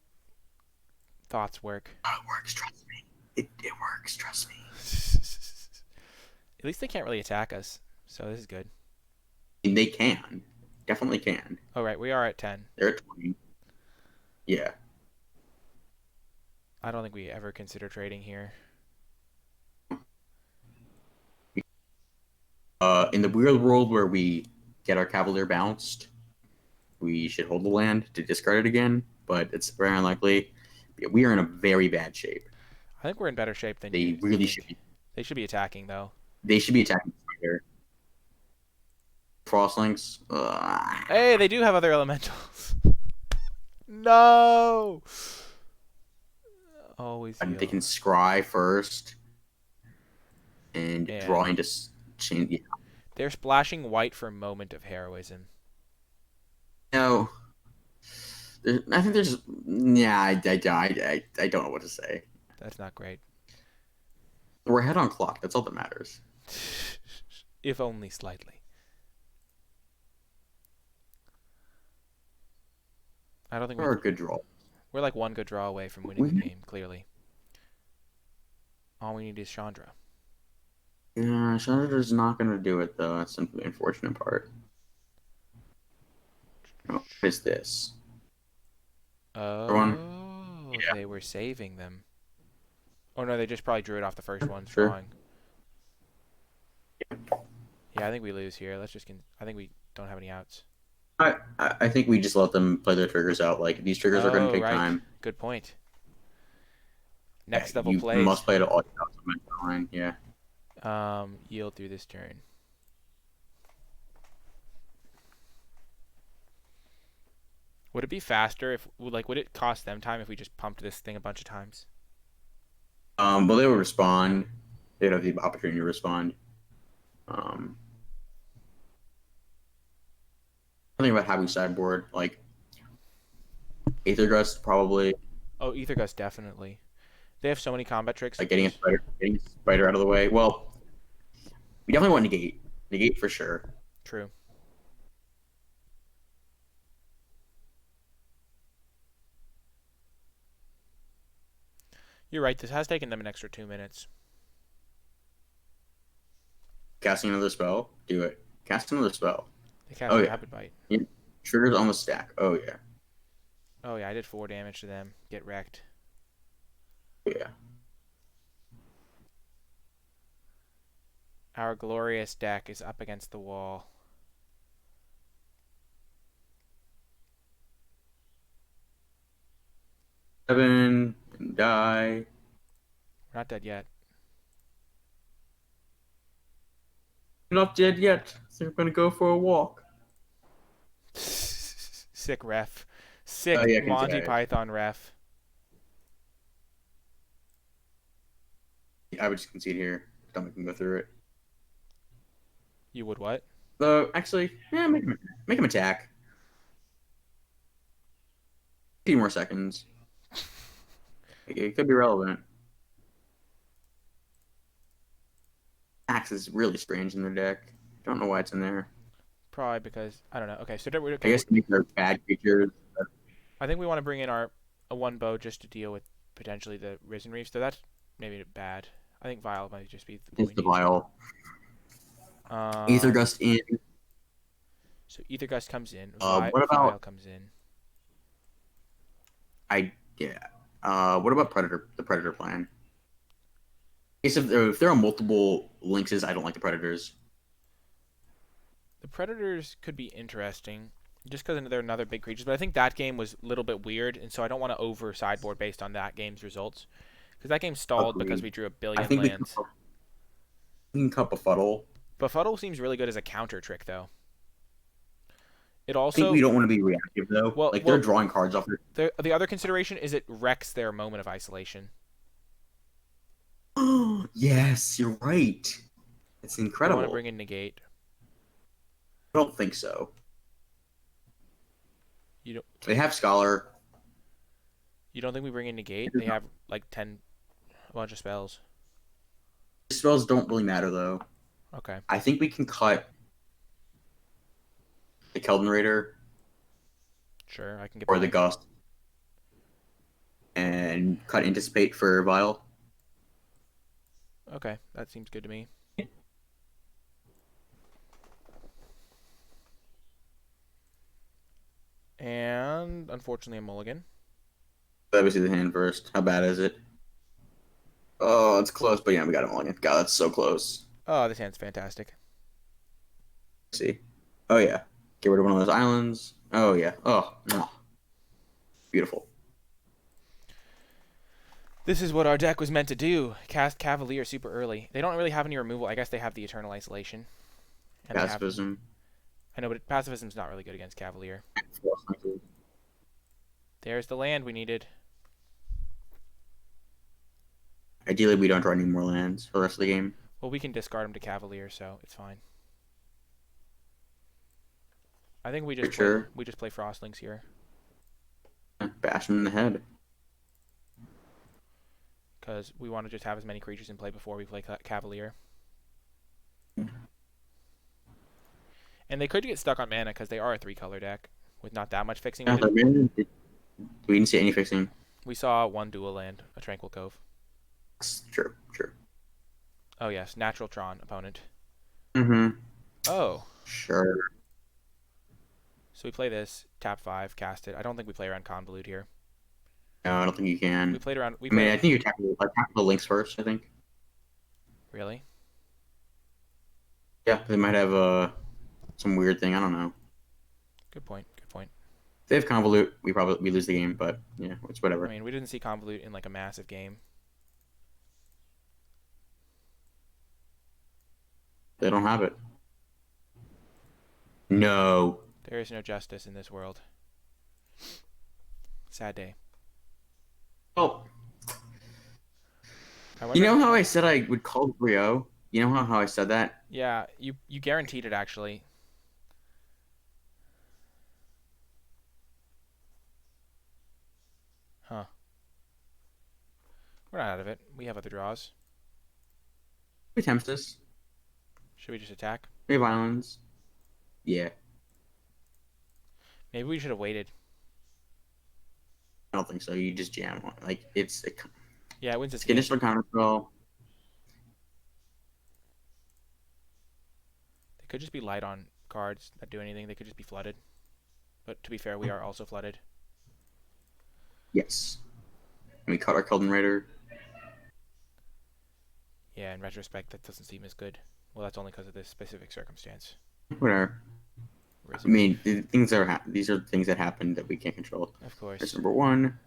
thoughts work. Oh, it works, trust me. It works, trust me. At least they can't really attack us, so this is good. They can. Definitely can. Oh, right, we are at 10. They're at 20. Yeah. I don't think we ever consider trading here. In the weird world where we get our Cavalier bounced, we should hold the land to discard it again, but it's very unlikely. We are in a very bad shape. I think we're in better shape than they really should be. They should be attacking, though. They should be attacking here. Frostlings. Hey, they do have other elementals. No! Always heal. They can scry first and draw into chain. Yeah. They're splashing white for Moment of Heroism. No. I think there's... Yeah, I don't know what to say. That's not great. We're ahead on clock. That's all that matters. If only slightly. I don't think we're a good draw. We're like one good draw away from winning the game, clearly. All we need is Chandra. Yeah, Chandra's not going to do it, though. That's the unfortunate part. Oh, what is this? Oh, yeah. They were saving them. Oh, no, they just probably drew it off the first one. Drawing. Yeah, I think we lose here. Let's just... I think we don't have any outs. I think we just let them play their triggers out. Like, these triggers are going to take time. Good point. Next level plays. You must play it all line. Yeah. Yield through this turn. Would it be faster if, like, would it cost them time if we just pumped this thing a bunch of times? Well, they would respond. They'd have the opportunity to respond. Something about having sideboard, like Aethergust probably. Oh, Aethergust definitely. They have so many combat tricks. Like getting a spider out of the way. Well, we definitely want negate. Negate for sure. True. You're right. This has taken them an extra 2 minutes. Casting another spell. Do it. Cast another spell. They cast Rapid Bite. Yeah. Triggers on the stack. Oh, yeah. Oh, yeah. I did 4 damage to them. Get wrecked. Yeah. Our glorious deck is up against the wall. Seven and die. We're not dead yet. Not dead yet. So we're gonna go for a walk. Sick ref. Sick Monty Python ref. I would just concede here. Don't make him go through it. You would what? Actually, yeah, make him attack. 2 more seconds. It could be relevant. Axe is really strange in their deck. Don't know why it's in there. Probably because I don't know. Okay, so I guess they're bad creatures. I think we want to bring in a 1 bow just to deal with potentially the Risen Reef. So that's maybe bad. I think Vial might just be the Vial. Aethergust in. So Ether Gust comes in. What Vial about comes in. yeah. What about Predator? The Predator plan. If there are multiple Lynxes, I don't like the Predators. The Predators could be interesting, just because they're another big creatures. But I think that game was a little bit weird, and so I don't want to over sideboard based on that game's results. Because that game stalled because Agreed. we drew a I billion think lands. we can cup a fuddle. Befuddle seems really good as a counter trick, though. It I think we also, don't want to be reactive though. well, Like they're well, drawing cards off the other consideration is it wrecks their moment of isolation. their. Yes, you're right. It's Do you want to incredible. bring in negate? I don't think so. You don't. They have Scholar. You don't think we bring in negate? They have like a bunch of spells. Spells don't really matter though. Okay. I think we can cut the Keldon Raider Sure, I can get or the behind. Gust and cut Anticipate for Vial. Okay, that seems good to me. And unfortunately, a mulligan. Let me see the hand first. How bad is it? Oh, it's close, but yeah, we got a mulligan. God, that's so close. Oh, this hand's fantastic. Let's see. Oh yeah. Get rid of one of those islands. Oh yeah. Oh no. Beautiful. This is what our deck was meant to do. Cast Cavalier super early. They don't really have any removal. I guess they have the Eternal Isolation. And Pacifism. I know, but Pacifism's not really good against Cavalier. There's the land we needed. Ideally, we don't draw any more lands for the rest of the game. Well, we can discard them to Cavalier, so it's fine. I think we just play Frostlings here. Bash him in the head. Because we want to just have as many creatures in play before we play Cavalier. And they could get stuck on mana because they are a 3-color deck with not that much fixing. Yeah, we didn't see any fixing. We saw one dual land, a Tranquil Cove. True. Oh yes, Natural Tron opponent. Mm-hmm. Oh. Sure. So we play this, tap 5, cast it. I don't think we play around Convolute here. No, I don't think you can. We played around. I mean, I think you tackle the links first. I think. Really? Yeah, they might have some weird thing. I don't know. Good point. Good point. If they have Convolute, we lose the game, but yeah, it's whatever. I mean, we didn't see Convolute in like a massive game. They don't have it. No. There is no justice in this world. Sad day. Oh. You know how I said I would call Brio? You know how I said that? Yeah, you guaranteed it actually. Huh. We're not out of it. We have other draws. We attempt this. Should we just attack? We have islands. Yeah. Maybe we should have waited. I don't think so. You just jam one. Like it's. Yeah, it wins this It's game. initial counterspell. They could just be light on cards that do anything. They could just be flooded. But to be fair, we are also flooded. Yes. And we cut our Keldon Raider. Yeah, in retrospect, that doesn't seem as good. Well, that's only because of this specific circumstance. Whatever. I mean, these are things that happen that we can't control. Of course. That's number one.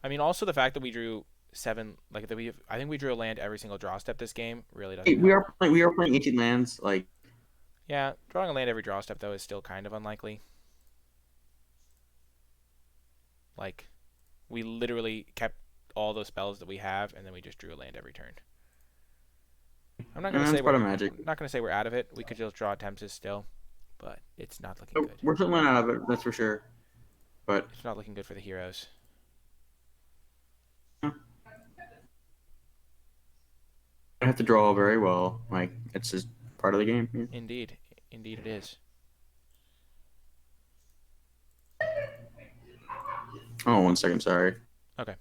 I mean, also the fact that we drew 7, like that I think we drew a land every single draw step this game really doesn't. We are playing 18 lands. Like. Yeah, drawing a land every draw step though is still kind of unlikely. Like, we literally kept all those spells that we have, and then we just drew a land every turn. I'm not gonna say we're out of it. We could just draw Tempest still, but it's not looking good. We're certainly not out of it, that's for sure. But it's not looking good for the heroes. I have to draw very well. Like it's just part of the game. Yeah. Indeed it is. Oh, 1 second. Sorry. Okay.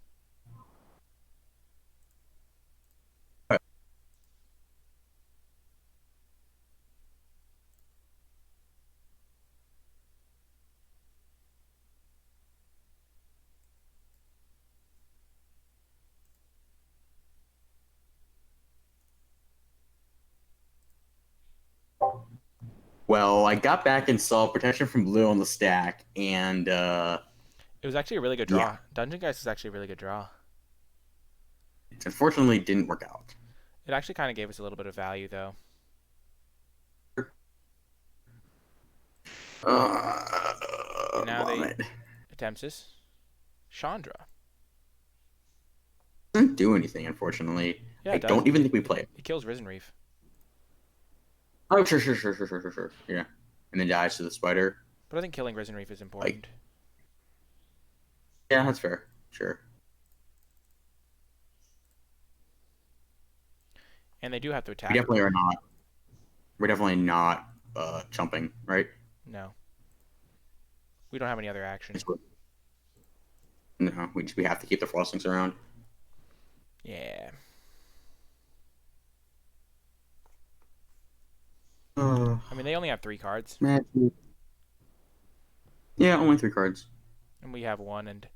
Well, I got back and saw protection from blue on the stack, and It was actually a really good yeah, draw. Dungeon Geist is actually a really good draw. it unfortunately didn't work out. It actually kind of gave us a little bit of value, though. And now they Vomit. attempts this. Chandra. Doesn't do anything, unfortunately. Yeah, I it does. don't even think we play it. It kills Risen Reef. Oh, sure. Yeah. And then dies to the spider. But I think killing Risen Reef is important. Yeah, that's fair. Sure. And they do have to attack. We definitely are not. We're definitely not jumping, right? No. We don't have any other action. No, we have to keep the frostings around. Yeah. I mean, they only have 3 cards. Yeah, only 3 cards. And we have 1, and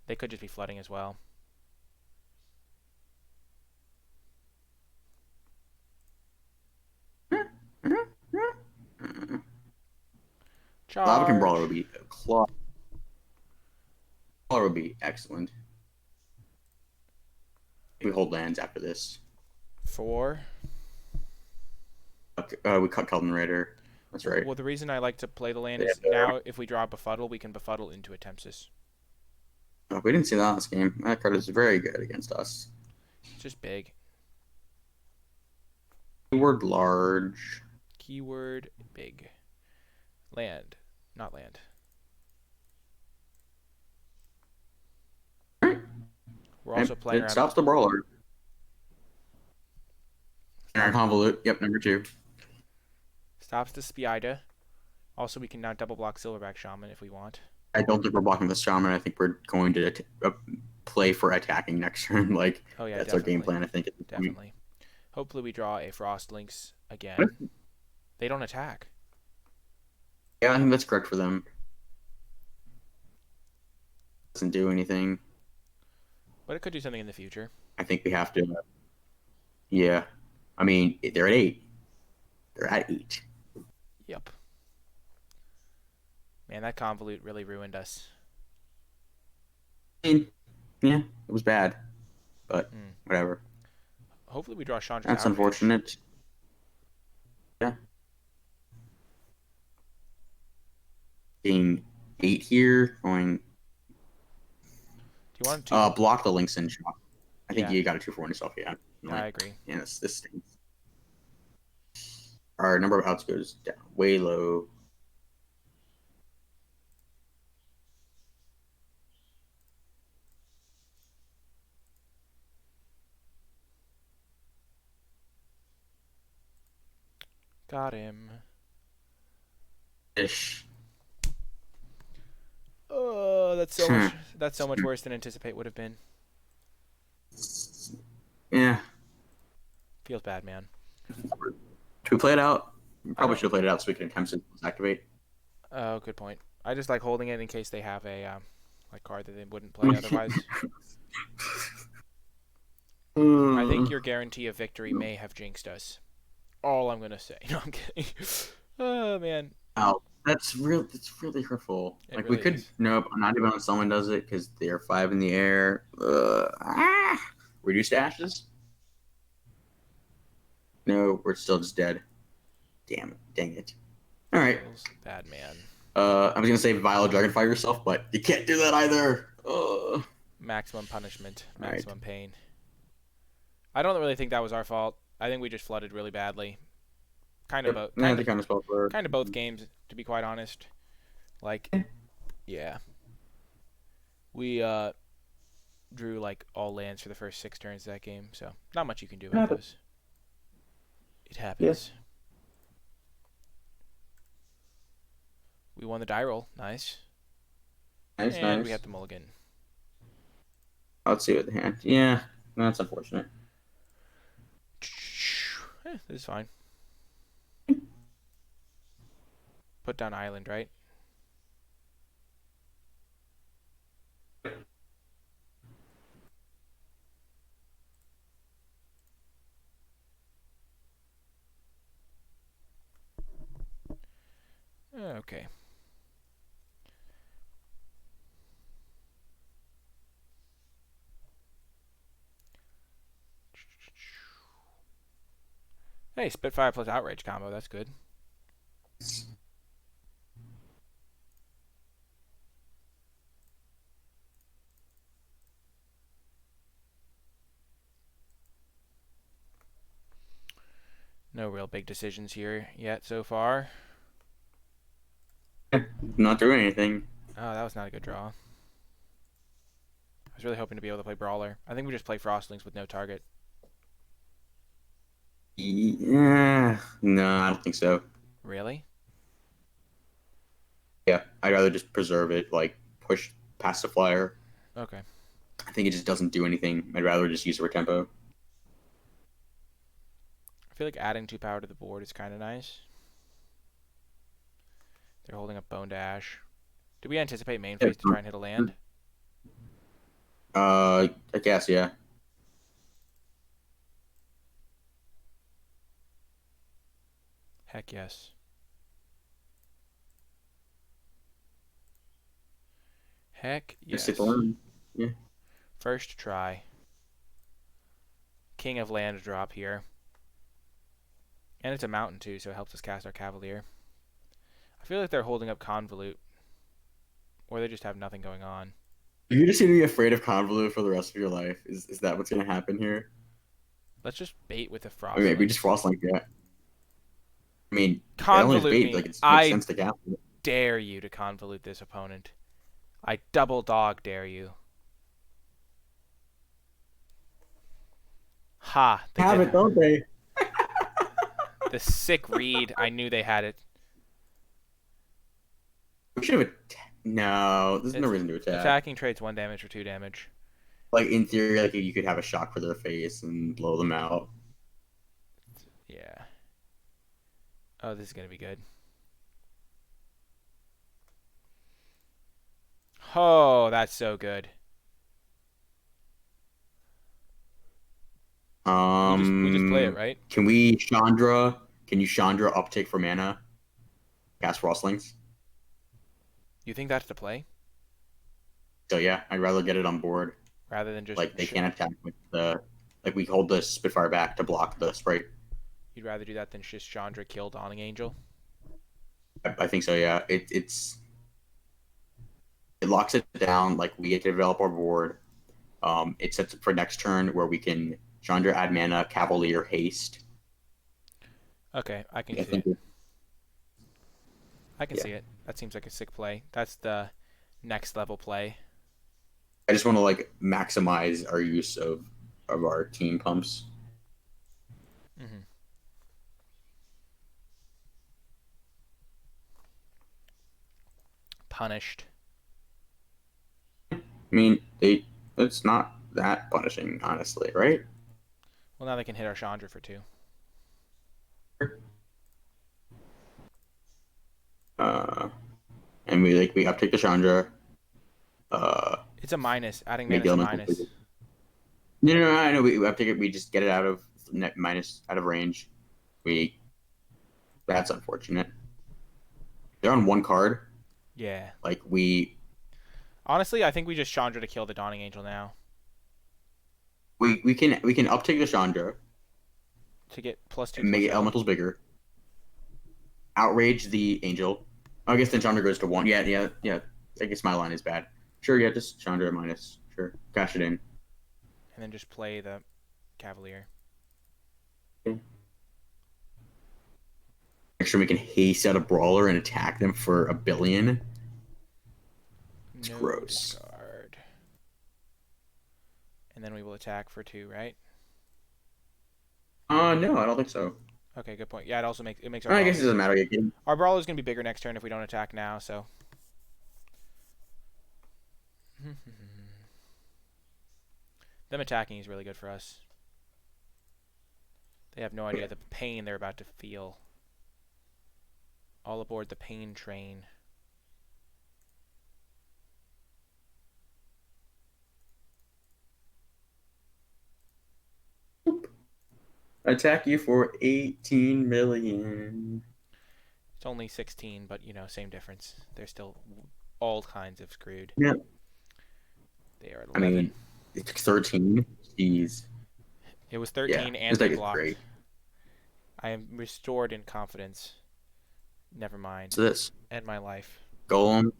they could just be flooding as well. Charge. Lavacan Brawler would be Brawler would be excellent. We hold lands after this. 4. We cut Kelvin Raider. That's right. Well, the reason I like to play the land is now if we draw a Befuddle, we can Befuddle into a Tempsis. Oh, we didn't see that last game. That card is very good against us. It's just big. Keyword large. Keyword big. Land. Not land. We're also playing around. It stops the Brawler. And our Convolute. Yep, number 2. Stops the Spider. Also, we can now double block Silverback Shaman if we want. I don't think we're blocking the Shaman. I think we're going to play for attacking next turn. Like, oh, yeah, that's definitely. our game plan, I think. Definitely. Hopefully we draw a Frost Lynx again. They don't attack. Yeah, I think that's correct for them. Doesn't do anything. But it could do something in the future. I think we have to. Yeah. I mean, they're at 8. They're at 8. Yep. Man, that Convolute really ruined us. I mean, yeah, it was bad. But whatever. Hopefully we draw Chandra's That's Outrage. unfortunate. Yeah. Being 8 here, going. Do you want to block the links in shot? I think Yeah. you got a 2-4 on yourself, yeah. Yeah, I agree. Yeah, this stinks. Our number of outs goes down way low. Got him. Ish. Oh, that's so much. That's so much worse than anticipate would have been. Yeah. Feels bad, man. Should we play it out? We probably should have played it out so we can attempt to activate. Oh, good point. I just like holding it in case they have a like card that they wouldn't play otherwise. I think your guarantee of victory may have jinxed us. All I'm gonna say. No, I'm kidding. Oh man. Oh, that's really hurtful. It like really we could is. nope. Not even when someone does it because they are 5 in the air. Reduced to ashes. No, we're still just dead. Damn it! Dang it! All right. Feels bad, man. I was gonna say Vile Dragonfire yourself, but you can't do that either. Maximum punishment, maximum pain. I don't really think that was our fault. I think we just flooded really badly. Kind of both games, to be quite honest. Like, yeah. We drew like all lands for the first 6 turns of that game, so not much you can do about those. It happens. Yeah. We won the die roll. Nice. And we had the mulligan. Let's see what the hand. Yeah, that's unfortunate. This is fine. Put down island, right? Okay. Hey, Spitfire plus Outrage combo. That's good. No real big decisions here yet so far. Not doing anything. Oh, that was not a good draw. I was really hoping to be able to play Brawler. I think we just play Frostlings with no target. Yeah, no, I don't think so. Really? Yeah, I'd rather just preserve it, like push past the flyer. Okay. I think it just doesn't do anything. I'd rather just use it for tempo. I feel like adding 2 power to the board is kind of nice. They're holding up Bone Dash. Do we anticipate main phase to try and hit a land? I guess, yeah. Heck yes. Heck yes. Stick around. Yeah. First try. King of Land drop here. And it's a mountain too, so it helps us cast our Cavalier. I feel like they're holding up Convolute. Or they just have nothing going on. You're just gonna be afraid of Convolute for the rest of your life. Is that what's gonna happen here? Let's just bait with a Frost. I mean, maybe just Frost like that. I mean, Convolute bait, me. like it makes I sense to cap it. dare you to convolute this opponent. I double dog dare you. Ha! They Have did. it, don't they? The sick read. I knew they had it. We should have. No, there's no reason to attack. Attacking trades 1 damage or 2 damage. Like in theory, like you could have a shock for their face and blow them out. Yeah. Oh, this is gonna be good. Oh, that's so good. We just play it, right? Can we Chandra? Can you Chandra uptick for mana? Cast Frostlings. You think that's the play? So yeah, I'd rather get it on board. Rather than just... Like they can't attack with the... Like we hold the Spitfire back to block the sprite. You'd rather do that than just Chandra kill Dawning Angel? I think so, yeah. It locks it down, like we get to develop our board. It sets it for next turn where we can Chandra add mana, Cavalier, haste. Okay, I can see it. I can see it. That seems like a sick play. That's the next level play. I just want to like maximize our use of our team pumps. Mm-hmm. Punished. I mean, it's not that punishing, honestly, right? Well, now they can hit our Chandra for 2. And we uptake the Chandra. It's a minus. Adding mana is a minus. No, I know. We uptake it. We just get it out of net minus, out of range. That's unfortunate. They're on 1 card. Yeah. Like we. Honestly, I think we just Chandra to kill the Dawning Angel now. We can uptake the Chandra To get +2. and make elementals bigger. Outrage the Angel. I guess then Chandra goes to 1. Yeah. I guess my line is bad. Sure, yeah, just Chandra minus. Sure, cash it in. And then just play the Cavalier. Okay. Make sure we can haste out a Brawler and attack them for 1 billion. It's gross. Discard. And then we will attack for 2, right? No, I don't think so. Okay, good point. Yeah, it also makes our... I guess it doesn't matter. Our Brawler is going to be bigger next turn if we don't attack now, so... Them attacking is really good for us. They have no idea the pain they're about to feel. All aboard the pain train. Attack you for 18 million. It's only 16, but, same difference. They're still all kinds of screwed. Yeah. They are at I 11. mean, it's 13. Jeez. It was Yeah, 13 this and they deck is blocked. great. I am restored in confidence. Never mind. So this End my life. Golem.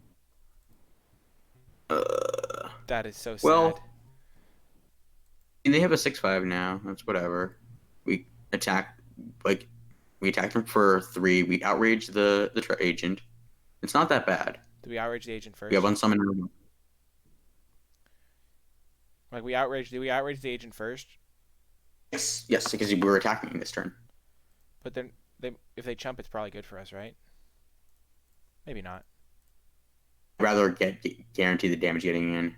That is so sad. Well, they have a 6/5 now. That's whatever. We attack like we attacked them for 3. We outraged the agent. It's not that bad. Did we outrage the agent We have first? unsummoned. Did we outrage the agent first? Yes, because we were attacking this turn. But then, if they chump, it's probably good for us, right? Maybe not. I'd rather guarantee the damage getting in.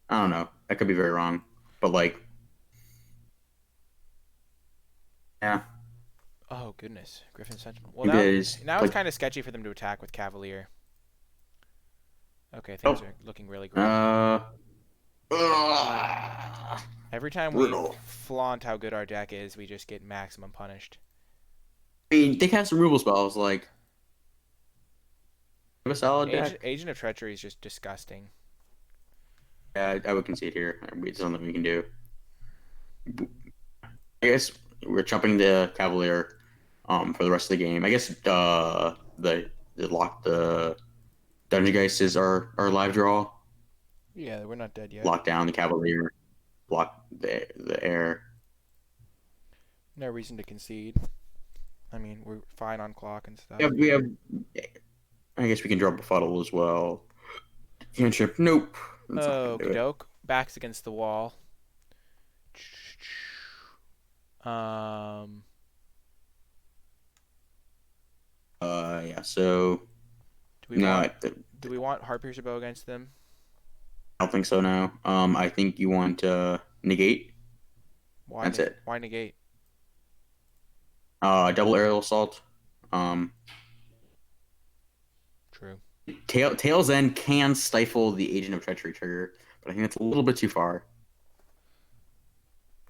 I don't know. I could be very wrong, but yeah. Oh goodness, Griffin Sentinel. Well, now it's Like, kind of sketchy for them to attack with Cavalier. Okay, things are looking really great. Every time brutal. we flaunt how good our deck is, we just get maximum punished. I mean, they have some removal spells like a solid deck. Agent of Treachery is just disgusting. Yeah, I would concede here. It's something we can do. I guess we're chumping the Cavalier for the rest of the game. I guess the Dungeon Geist is our live draw. Yeah, we're not dead yet. Lock down the Cavalier, block the air. No reason to concede. I mean, we're fine on clock and stuff. Yeah, we have. I guess we can draw Befuddle as well. Cantrip, nope. Okie doke. Backs against the wall. Yeah. So. Do we want Heartpiercer Bow against them? I don't think so now. I think you want negate. That's it. Why negate? Double aerial assault. True. Tail's End can stifle the Agent of Treachery trigger, but I think that's a little bit too far.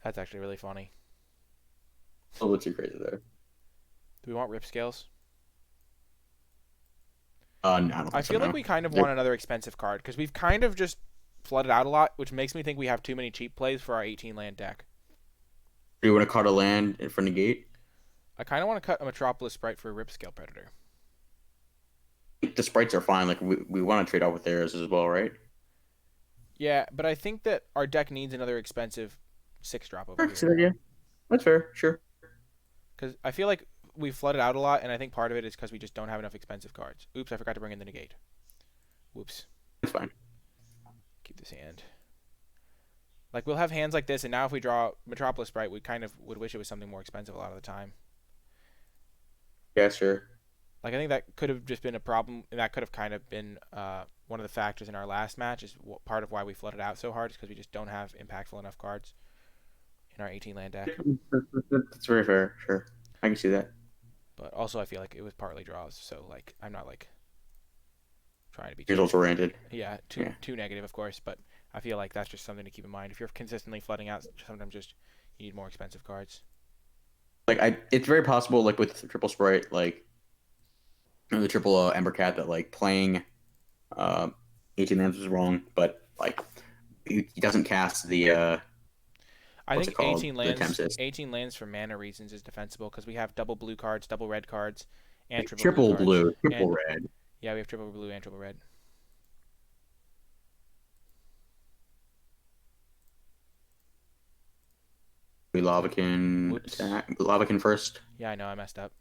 That's actually really funny. A little bit too crazy there. Do we want Rip Scales? No, I don't think I feel like we kind of want another expensive card because we've kind of just flooded out a lot, which makes me think we have too many cheap plays for our 18 land deck. Do you want to cut a land for negate? I kind of want to cut a Metropolis Sprite for a Rip Scale Predator. The sprites are fine. Like we want to trade off with theirs as well, right? Yeah, but I think that our deck needs another expensive 6-drop over here. Yeah, that's fair. Sure. Because I feel like we flooded out a lot, and I think part of it is because we just don't have enough expensive cards. Oops, I forgot to bring in the negate. Whoops. That's fine. Keep this hand. Like, we'll have hands like this, and now if we draw Metropolis Sprite, we kind of would wish it was something more expensive a lot of the time. Yeah, sure. Like, I think that could have just been a problem, and that could have kind of been one of the factors in our last match, is part of why we flooded out so hard, is because we just don't have impactful enough cards in our 18-land deck. That's very fair, sure. I can see that. But also, I feel like it was partly draws, so, like, I'm not, like, trying to be results oriented. Yeah, too negative, of course, but I feel like that's just something to keep in mind. If you're consistently flooding out, sometimes just you need more expensive cards. Like, it's very possible, like, with the triple Sprite, like, the triple Ember Cat, that, like, playing 18 lands was wrong, but, like, he doesn't cast the I think 18 lands for mana reasons is defensible because we have double blue cards, double red cards, and triple blue, triple red. Yeah, we have triple blue and triple red. Lavakin first. Yeah, I know, I messed up.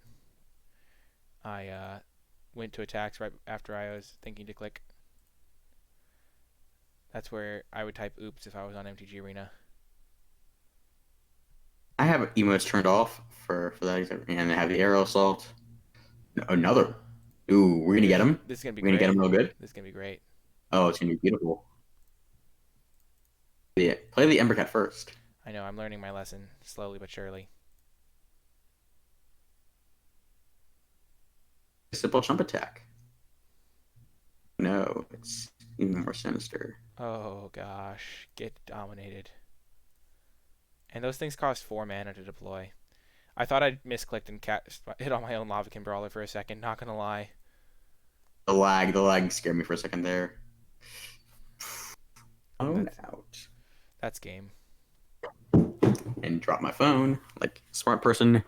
I went to attacks right after I was thinking to click. That's where I would type oops if I was on MTG Arena. I have emotes turned off for that, and I have the aerial assault. Another. Ooh, we're gonna get him. This is gonna be great. We're gonna get him real good. This is gonna be great. Oh, it's gonna be beautiful. Yeah, play the Ember Cat first. I know, I'm learning my lesson slowly but surely. Simple jump attack. No, it's even more sinister. Oh gosh, get dominated. And those things cost 4 mana to deploy. I thought I misclicked and hit on my own Lavakin Brawler for a second, not gonna lie. The lag scared me for a second there. Phone That's out. that's game. And drop my phone like a smart person.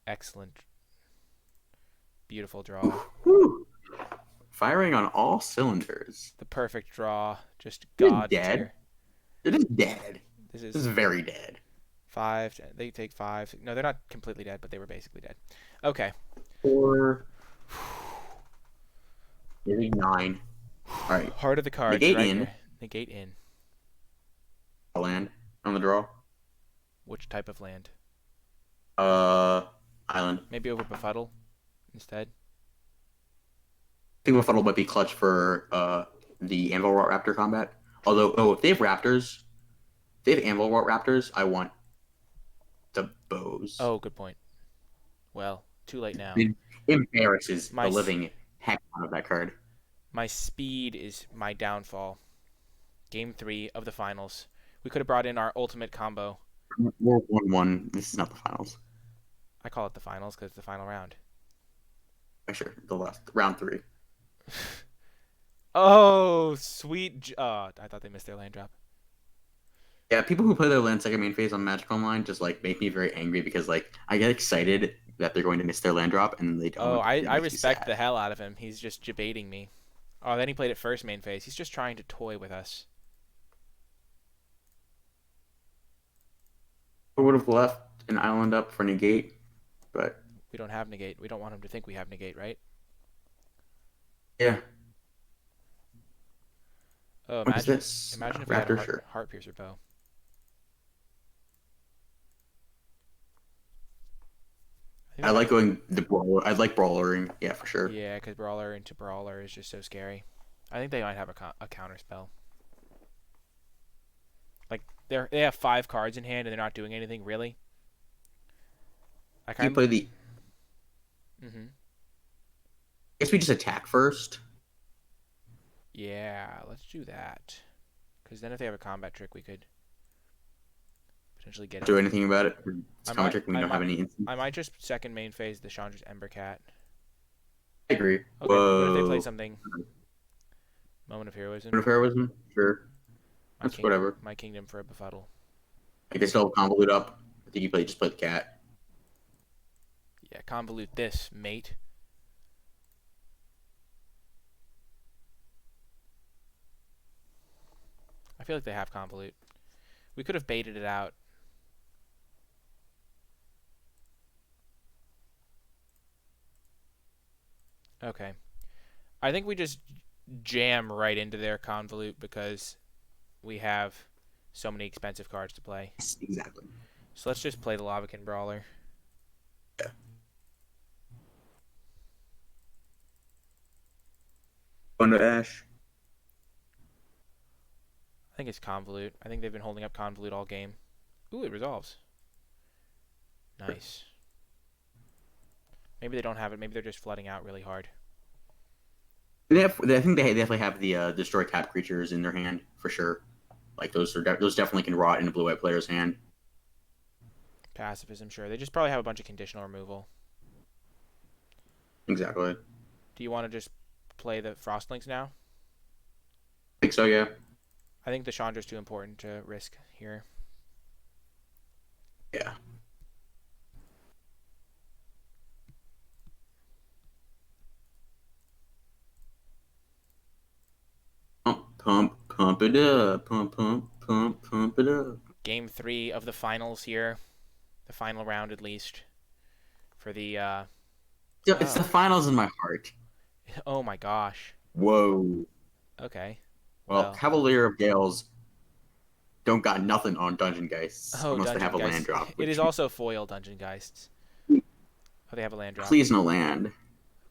Excellent. Beautiful draw. Whew. Firing on all cylinders. The perfect draw. Just It is God's dead. tier. It is dead. This This is is very dead. 5. They take 5. No, they're not completely dead, but they were basically dead. Okay. 4. Maybe 9. All right. Heart of the cards Negate right in. here. Negate in. Land on the draw. Which type of land? Island. Maybe over Befuddle instead. I think Befuddle might be clutch for the Anvil Rot Raptor combat. Although, if they have Raptors, if they have Anvil Rot Raptors, I want the bows. Oh, good point. Well, too late now. It embarrasses My the living heck out of that card. My speed is my downfall. Game 3 of the finals. We could have brought in our ultimate combo. We're 1-1. This is not the finals. I call it the finals because it's the final round. Sure, the last round 3. Oh, sweet. I thought they missed their land drop. Yeah, people who play their land second main phase on Magic Online just like make me very angry because like I get excited that they're going to miss their land drop and then they don't. Oh, and it I makes me respect sad. the hell out of him. He's just debating me. Oh, then he played it first main phase. He's just trying to toy with us. I would have left an island up for negate, but We don't have negate. We don't want him to think we have negate, right? yeah. Oh, What is imagine, this? imagine if we had a Raptor, sure. heart piercer bow. I like going the brawler. I like brawlering. Yeah, for sure. Yeah, because brawler into brawler is just so scary. I think they might have a counter spell. Like they have 5 cards in hand and they're not doing anything really. I You play the. Mm-hmm. I guess we just attack first. Yeah, let's do that. Because then if they have a combat trick, we could potentially get Do it. anything about it. It's I combat might- trick. We I don't have might- any instance. I might just second main phase the Chandra's Ember Cat. I agree. Okay, Whoa. what if they play something? Moment of Heroism. Moment of heroism. Sure. That's whatever. My kingdom for a befuddle. I guess they'll convolute up. I think you just play the cat. Yeah, convolute this, mate. I feel like they have convolute. We could have baited it out. Okay. I think we just jam right into their convolute because we have so many expensive cards to play. Yes, exactly. So let's just play the Lavakin Brawler. Yeah. Going to Ash. I think it's convolute. I think they've been holding up convolute all game. Ooh, it resolves. Nice. Maybe they don't have it. Maybe they're just flooding out really hard. I think they definitely have the destroy tap creatures in their hand for sure. Like those definitely can rot in a blue-white player's hand. Pacifism, sure. They just probably have a bunch of conditional removal. Exactly. Do you want to just play the Frostlinks now? I think so, yeah. I think the Chandra's too important to risk here. Yeah. Pump it up. Pump it up. Game 3 of the finals here. The final round, at least. For the, It's the finals in my heart. Oh my gosh. Whoa. Okay. Well, Cavalier of Gales don't got nothing on Dungeon Geists unless they have a land drop. It is also foil Dungeon Geists. Oh, they have a land drop. Please no land.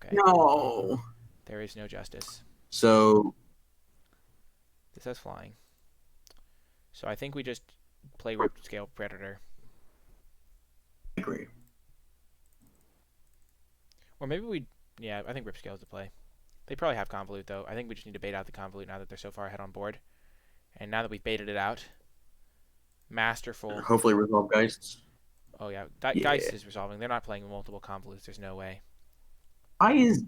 Okay. No. There is no justice. So This has flying. So I think we just play Ripped Scale Predator. I agree. Or maybe we... Yeah, I think Ripped Scale is the play. They probably have Convolute, though. I think we just need to bait out the Convolute now that they're so far ahead on board. And now that we've baited it out... Masterful. Hopefully resolve Geists. Oh yeah, Yeah. Geist is resolving. They're not playing multiple convolutes. There's no way. Why is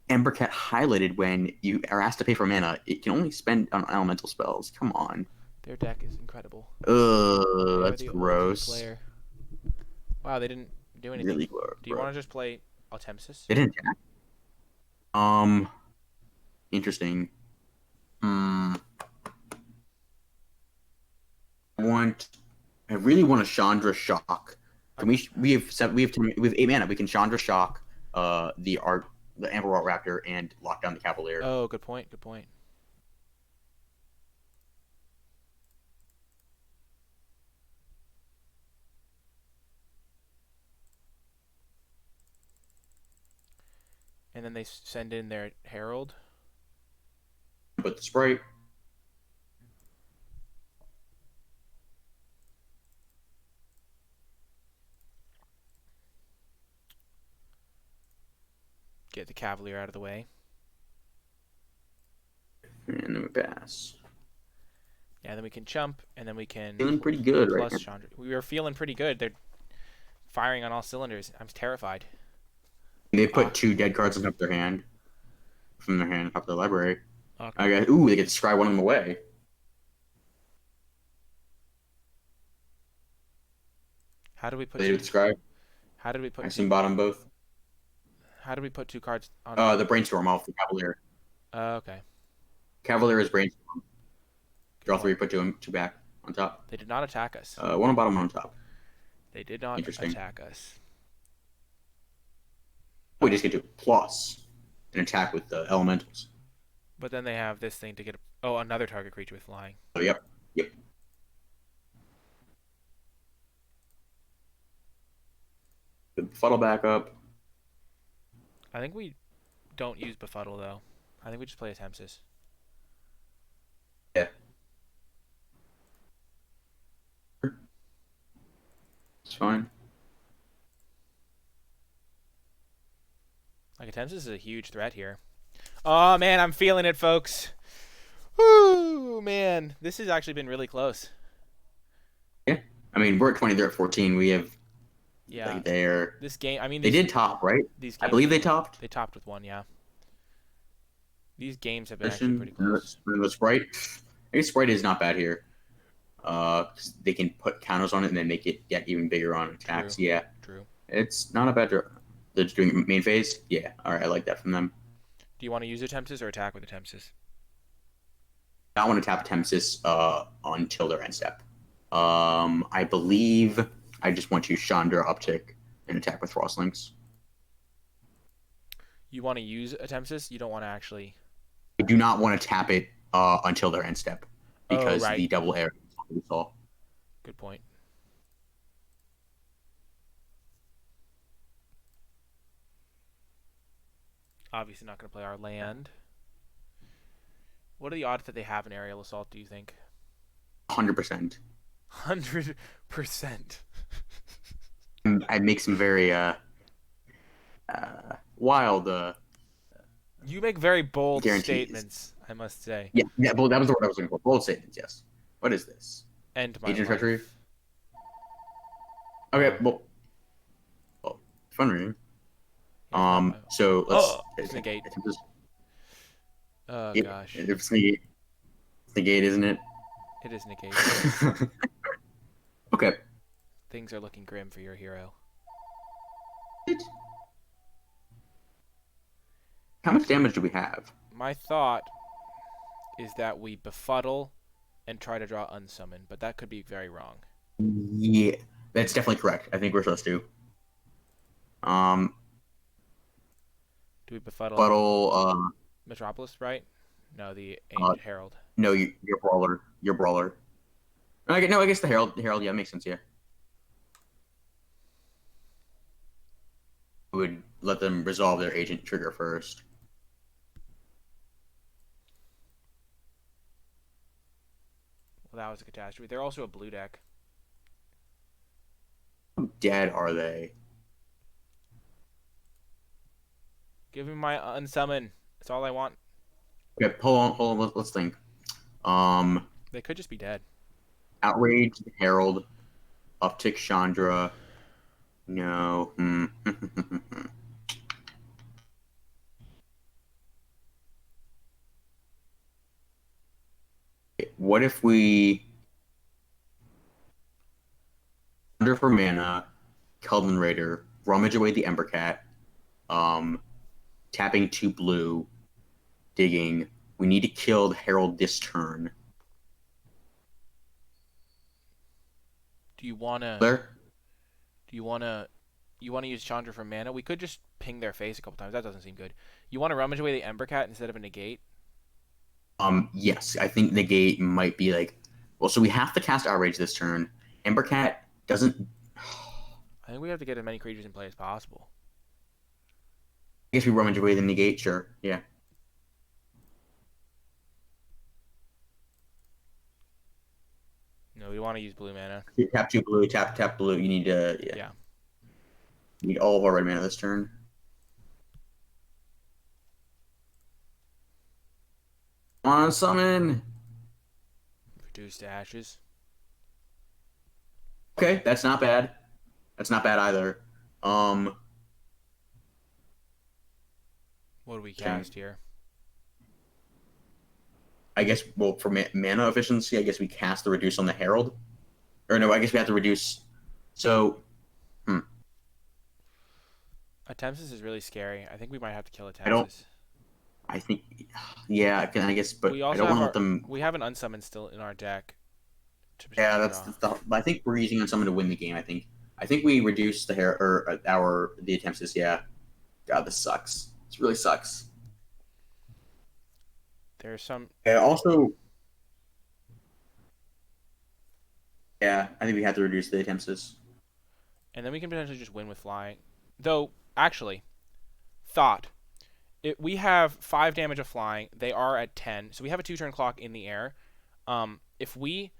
Embercat highlighted when you are asked to pay for mana? It can only spend on elemental spells. Come on. Their deck is incredible. Ugh, They are that's the OG gross. player. Wow, they didn't do anything. Really Do you gross. want to just play Altemsis? They didn't attack. Um, interesting. Hmm. want I really want a Chandra Shock. Can we have 8 mana. We can Chandra Shock the Amber Art Raptor and lock down the Cavalier. Oh, good point. Good point. And then they send in their Herald. But the Sprite. Get the Cavalier out of the way. And then we pass. Yeah, then we can jump, and then we can Feeling pretty good right plus now. Chandra. We were feeling pretty good. They're firing on all cylinders. I'm terrified. They put 2 dead cards on top of their hand. From their hand up their library. Okay. Ooh, they get to scry one of them away. How do we put? They do the scry. How did we put? I see bottom both. How do we put 2 cards on? The Brainstorm off the Cavalier. Okay. Cavalier is Brainstorm. Draw Good 3, point. put 2 back on top. They did not attack us. One on bottom, one on top. They did not Interesting. attack us. We just get to plus an attack with the elementals. But then they have this thing to get. Another target creature with flying. Oh, yep. The fuddle back up. I think we don't use Befuddle though. I think we just play a Tempsis. Yeah. It's fine. Like a Tempsis is a huge threat here. Oh man, I'm feeling it, folks. Woo, man, this has actually been really close. Yeah. I mean, we're at 20, they're at 14. We have Yeah. they're This game, I mean, they did top, right? These games, I believe they topped. They topped with 1, yeah. These games have been actually pretty close. The Sprite. I guess Sprite is not bad here. 'Cause they can put counters on it and then make it get even bigger on attacks. True. Yeah. True. It's not a bad draw. They're just doing main phase? Yeah. Alright, I like that from them. Do you want to use a Tempsis or attack with a Tempsis? I want to tap Tempsis until their end step. I believe I just want to Chandra uptick and attack with Frost Links. You want to use a Tempsis? You don't want to actually. I do not want to tap it until their end step because right. the double air we saw. Good point. Obviously not going to play our land. What are the odds that they have an aerial assault, do you think? 100%. 100%. I'd make some very wild You make very bold guarantees. Statements, I must say. Yeah, well, that was the word I was looking for. Bold statements, yes. What is this? End my Agent life. treachery? Okay, well, fun reading. So let's negate. Oh gosh. It's negate. It's negate, isn't it? It is negate. Okay. Things are looking grim for your hero. How much damage do we have? My thought is that we befuddle and try to draw unsummon, but that could be very wrong. Yeah, that's definitely correct. I think we're supposed to. Do we befuddle? Befuddle. Metropolis, right? No, the Ancient Herald. No, your brawler. Your brawler. No, I guess the Herald. The Herald, yeah, makes sense. Yeah. We would let them resolve their agent trigger first. Well, that was a catastrophe. They're also a blue deck. How dead are they? Give me my unsummon. That's all I want. Okay, hold on. Let's think. They could just be dead. Outrage, Herald, uptick Chandra, No. What if we under for mana, Kelvin Raider, rummage away the Embercat, um, tapping 2 blue, digging. We need to kill the Herald this turn. Do you wanna? There. Do you wanna? You wanna use Chandra for mana? We could just ping their face a couple times. That doesn't seem good. You wanna rummage away the Embercat instead of a negate? Yes, I think negate might be like. Well, so we have to cast Outrage this turn. Embercat doesn't. I think we have to get as many creatures in play as possible. I guess we rummage away the negate. Sure. Yeah. No, we want to use blue mana. Tap 2 blue. Tap blue. You need to. Yeah. Yeah. You need all of our red mana this turn. Come on, summon. Reduce to ashes. Okay, that's not bad. That's not bad either. What do we cast here? I guess, well, for mana efficiency, I guess we cast the reduce on the Herald. Or no, I guess we have to reduce. So, A Tempest is really scary. I think we might have to kill a I don't. Tempest. I think, yeah, I guess, but We I also don't have want to let them. we have an unsummon still in our deck to Yeah, potentially that's draw. the stuff. But I think we're using on someone to win the game. I think we reduce the hair or the attempts. Yeah. God, this sucks. This really sucks. There's some. Also, yeah, I think we have to reduce the attempts. And then we can potentially just win with flying. Though, actually, thought. We have 5 damage of flying. They are at 10. So we have a 2-turn clock in the air. If we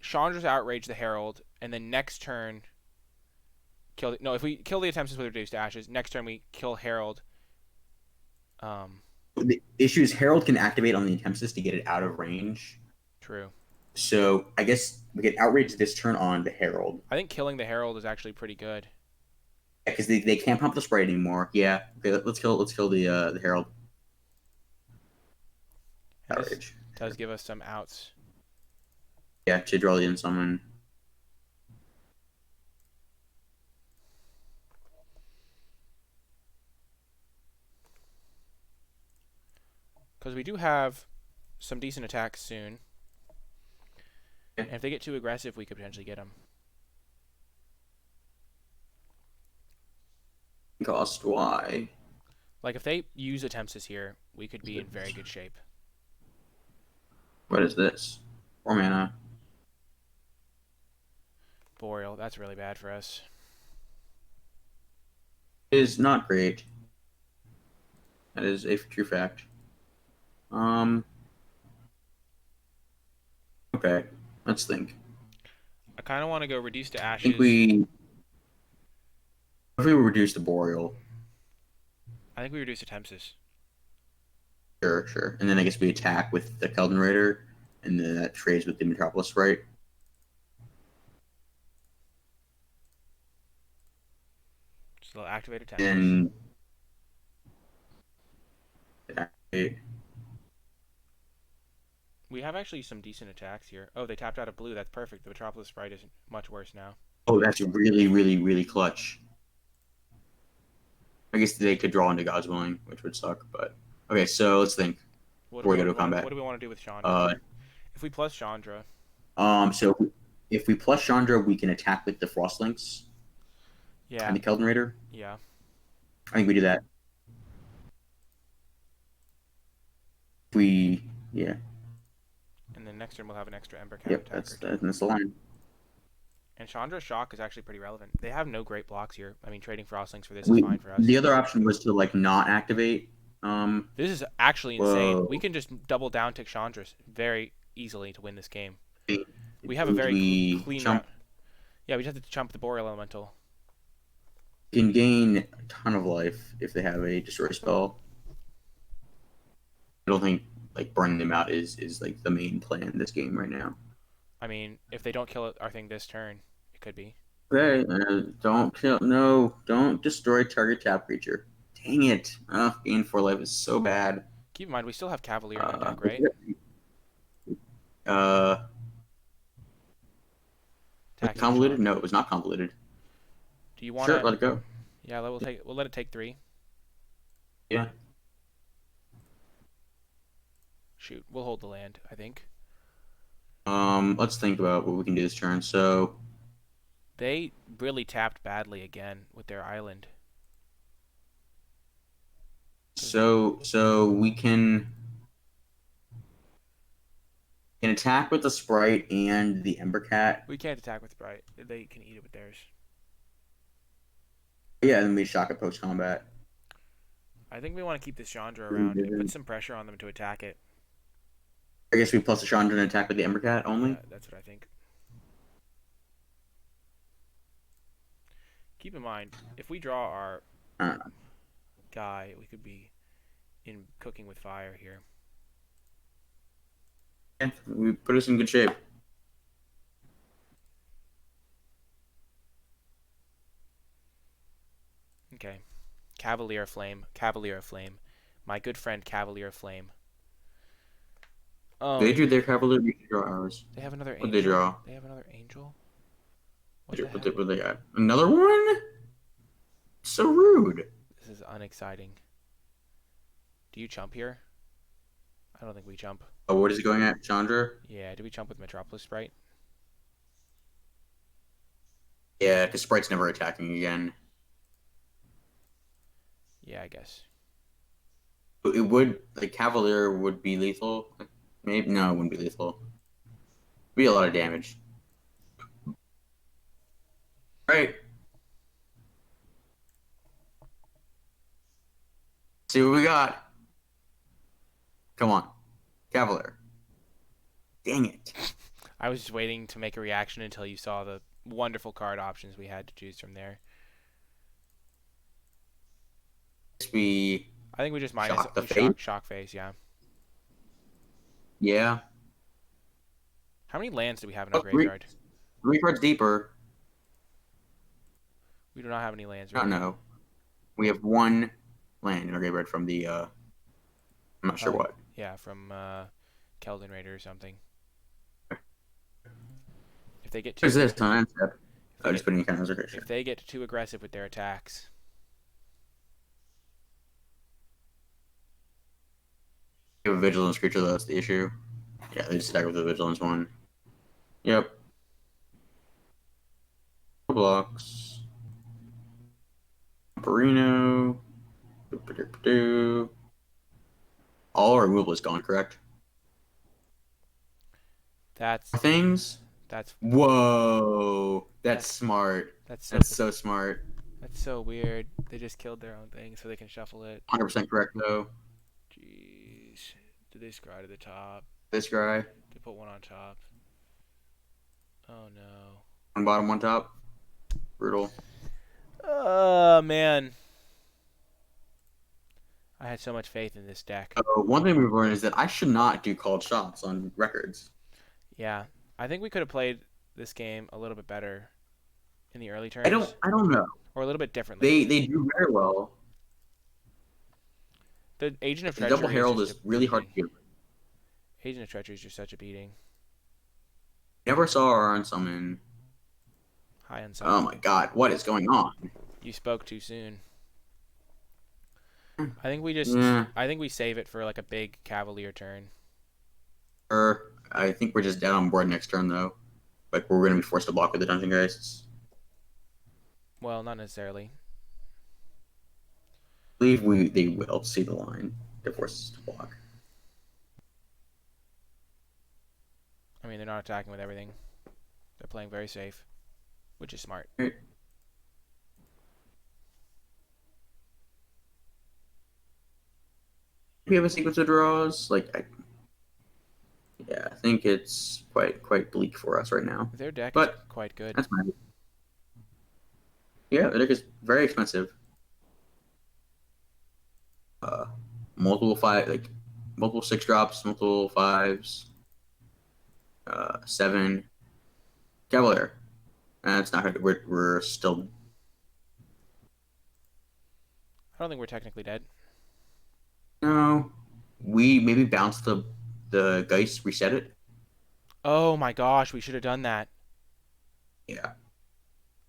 Chandra's Outrage the Herald, and then next turn kill. No, if we kill the attempts with reduced to ashes, next turn we kill Herald. The issue is Herald can activate on the attempts to get it out of range. True. So I guess we can outrage this turn on the Herald. I think killing the Herald is actually pretty good. Yeah, because they can't pump the sprite anymore. Yeah. Okay, let's kill the Herald. And this Outrage. does give us some outs. Yeah, to draw the summon. Because we do have some decent attacks soon. And if they get too aggressive, we could potentially get them. Cost Y. Like, if they use a Tempest here, we could be in very good shape. What is this? 4 mana. Boreal, that's really bad for us. It is not great. That is a true fact. Okay, let's think. I kind of want to go reduce to I ashes. think we. If we reduce the Boreal. I think we reduce to Tempest. Sure. And then I guess we attack with the Keldon Raider, and then that trades with the Metropolis Sprite. So they'll activate a Tempest. And We have actually some decent attacks here. Oh, they tapped out a blue. That's perfect. The Metropolis Sprite is much worse now. oh, that's really clutch. I guess they could draw into God's Willing, which would suck. But okay, so let's think before we go to combat. What do we want to do with Chandra? If we plus Chandra. So if we plus Chandra, we can attack with the Frostlinks. Yeah. And the Keldon Raider. Yeah. I think we do that. Yeah. And then next turn we'll have an extra Embercat Yep, attacker. that's the line. And Chandra's Shock is actually pretty relevant. They have no great blocks here. I mean, trading Frostlinks for this is fine for us. The other option was to like not activate. This is actually insane. Whoa. We can just double down tick Chandra's very easily to win this game. We have a We very clean chump- route. Yeah, we just have to chump the Boreal Elemental. Can gain a ton of life if they have a destroy spell. I don't think like burning them out is like the main plan in this game right now. I mean, if they don't kill our thing this turn, it could be. Okay, don't kill. No, don't destroy target tap creature. Dang it! Gain 4 life is so bad. Keep in mind, we still have Cavalier in our Uh, deck, right? uh, Attacking convoluted? No, Chandra. it was not convoluted. Do you want Sure, to? let it go. Yeah, we'll let it take 3. Yeah. Shoot, we'll hold the land, I think. Let's think about what we can do this turn. So, They really tapped badly again with their island. so we can attack with the sprite and the Ember Cat. We can't attack with Sprite. They can eat it with theirs. Yeah, and then we shock it post combat. I think we want to keep this Chandra around. It puts some pressure on them to attack it. I guess we plus the Chandra and attack with the Ember Cat only. Yeah, that's what I think. Keep in mind, if we draw our guy, we could be in cooking with fire here. Yeah, we put us in good shape. Okay. Cavalier Flame. Cavalier Flame. My good friend Cavalier Flame. They drew their Cavalier, we should draw ours. They have another What did they angel? draw? They have another angel? What, What the what, heck? what they got? Another one? So rude. This is unexciting. Do you chump here? I don't think we chump. Oh, what is he going at? Chandra? Yeah, do we chump with Metropolis Sprite? Yeah, because Sprite's never attacking again. Yeah, I guess. It would, the Cavalier would be lethal. Maybe, no, it wouldn't be lethal. Be a lot of damage. Right. See what we got. Come on. Cavalier. Dang it. I was just waiting to make a reaction until you saw the wonderful card options we had to choose from there. We I think we just shock the fate. shock phase, yeah. Yeah. How many lands do we have in our Oh, three, graveyard? 3 cards deeper. We do not have any lands, I right? don't know. We have 1 land in our graveyard from the I'm not sure what. Yeah, from Keldon Raider or something. If they get too What is this on end step? Oh, just get- putting kind of reservation. if they get too aggressive with their attacks, You have a vigilance creature, though, that's the issue. Yeah, they just attack with the vigilance one. Yep. Blocks. Perino. All our removal is gone, correct? that's Things? that's Whoa. That's smart. that's That's so smart. that's so weird. They just killed their own thing so they can shuffle it. 100% correct, though. Jeez. Did they scry to the top? This guy. They put one on top. Oh no. 1 bottom, 1 top. Brutal. Oh man. I had so much faith in this deck. One thing we've learned is that I should not do called shots on records. Yeah. I think we could have played this game a little bit better in the early turns. I don't know. Or a little bit differently. They do very well. The Agent of The Treachery Double Herald just is a really hard to beating. do. Agent of Treachery is just such a beating. Never saw our unsummon. High on Oh some. my god, what is going on? You spoke too soon. I think we just Yeah. I think we save it for like a big Cavalier turn. I think we're just dead on board next turn, though. Like, we're going to be forced to block with the Dungeon Geists. Well, not necessarily. I believe they will see the line. They're forced to block. I mean, they're not attacking with everything. They're playing very safe, which is smart. Right. We have a sequence of draws. Yeah, I think it's quite bleak for us right now. Their deck is But quite good. that's fine. Yeah, the deck is very expensive. Multiple 6 drops, multiple 5s, 7. Cavalier. It's not good. We're still. I don't think we're technically dead. No. We maybe bounce the Geist, reset it. Oh my gosh, we should have done that. Yeah.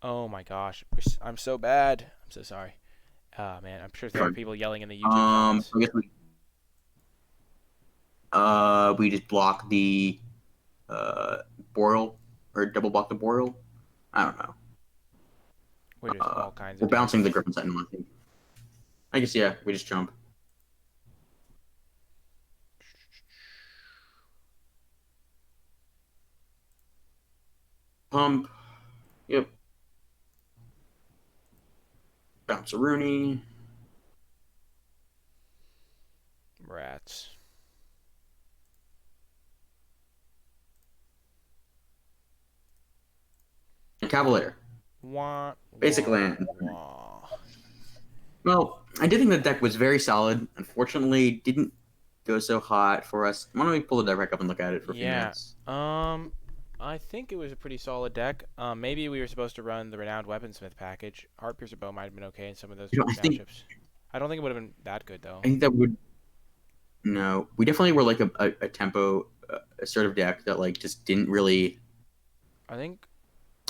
Oh my gosh, I'm so bad. I'm so sorry. Oh man, I'm sure there are Fine. people yelling in the YouTube comments. I guess we just block the uh Boreal or double block the Boreal. I don't know. We're just all kinds of We're bouncing the damage. Griffin Sentinel, I think. I guess yeah, we just jump. Pump. Yep. Bounce a Rooney. Rats. And Cavalier. Wah, Basic wah, land. wah. Well, I did think the deck was very solid. Unfortunately, didn't go so hot for us. Why don't we pull the deck back up and look at it for a few Yeah. minutes? I think it was a pretty solid deck. Maybe we were supposed to run the Renowned Weaponsmith package. Heartpiercer Bow might have been okay in some of those You know, matchups. I don't think it would have been that good though. I think that would no. We definitely were like a tempo assertive deck that like just didn't really. I think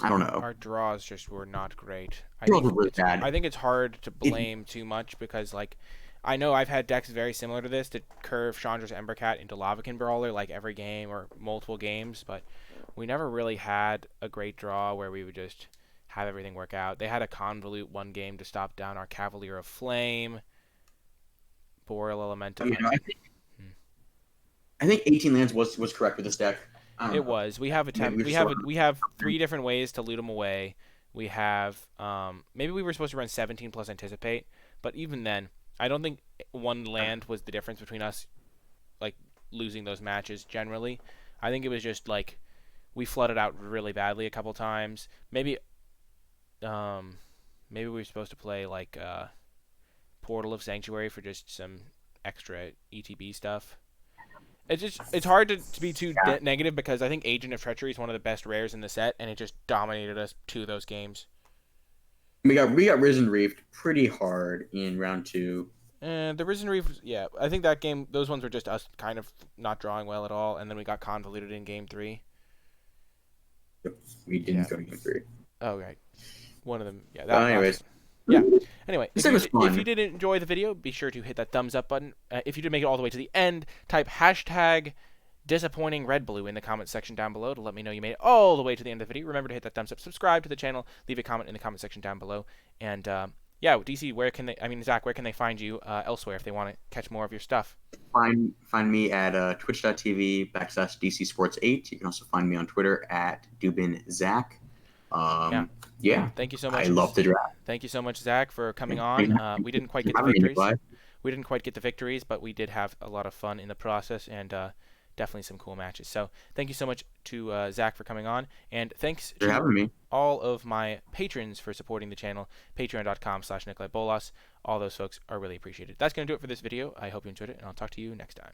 I don't know. our draws just were not great. Draws were really bad. I think it's hard to blame too much because like I know I've had decks very similar to this to curve Chandra's Embercat into Lavakin Brawler like every game or multiple games, but we never really had a great draw where we would just have everything work out. They had a Convolute one game to stop down our Cavalier of Flame, Boreal Elemental. I think 18 lands was correct with this deck. I don't It know. was. We have we have 3 different ways to loot them away. We have maybe we were supposed to run 17 plus anticipate, but even then, I don't think one land was the difference between us like losing those matches generally. I think it was just like we flooded out really badly a couple times. Maybe we were supposed to play like Portal of Sanctuary for just some extra ETB stuff. It's hard to be too Yeah. negative because I think Agent of Treachery is one of the best rares in the set, and it just dominated us 2 of those games. We got Risen Reefed pretty hard in round 2. And the Risen Reef, yeah, I think that game, those ones were just us kind of not drawing well at all, and then we got convoluted in game 3. We didn't go to game 3. Oh right, one of them, yeah. Anyways, yeah. Anyway, this deck was fun. if you did enjoy the video, be sure to hit that thumbs up button. If you did make it all the way to the end, type hashtag disappointing red blue in the comment section down below to let me know you made it all the way to the end of the video. Remember to hit that thumbs up, subscribe to the channel, leave a comment in the comment section down below, and yeah, DC, Zach, where can they find you elsewhere if they want to catch more of your stuff? Find me at twitch.tv/DCSports8. You can also find me on Twitter at DubinZach. Yeah. Thank you so much. I love the draft. Thank you so much, Zach, for coming on. We didn't quite get the victories. We didn't quite get the victories, but we did have a lot of fun in the process and definitely some cool matches. So thank you so much to Zach for coming on, and thanks for having me. All of my patrons for supporting the channel. Patreon.com/NicolaiBolas. All those folks are really appreciated. That's going to do it for this video. I hope you enjoyed it, and I'll talk to you next time.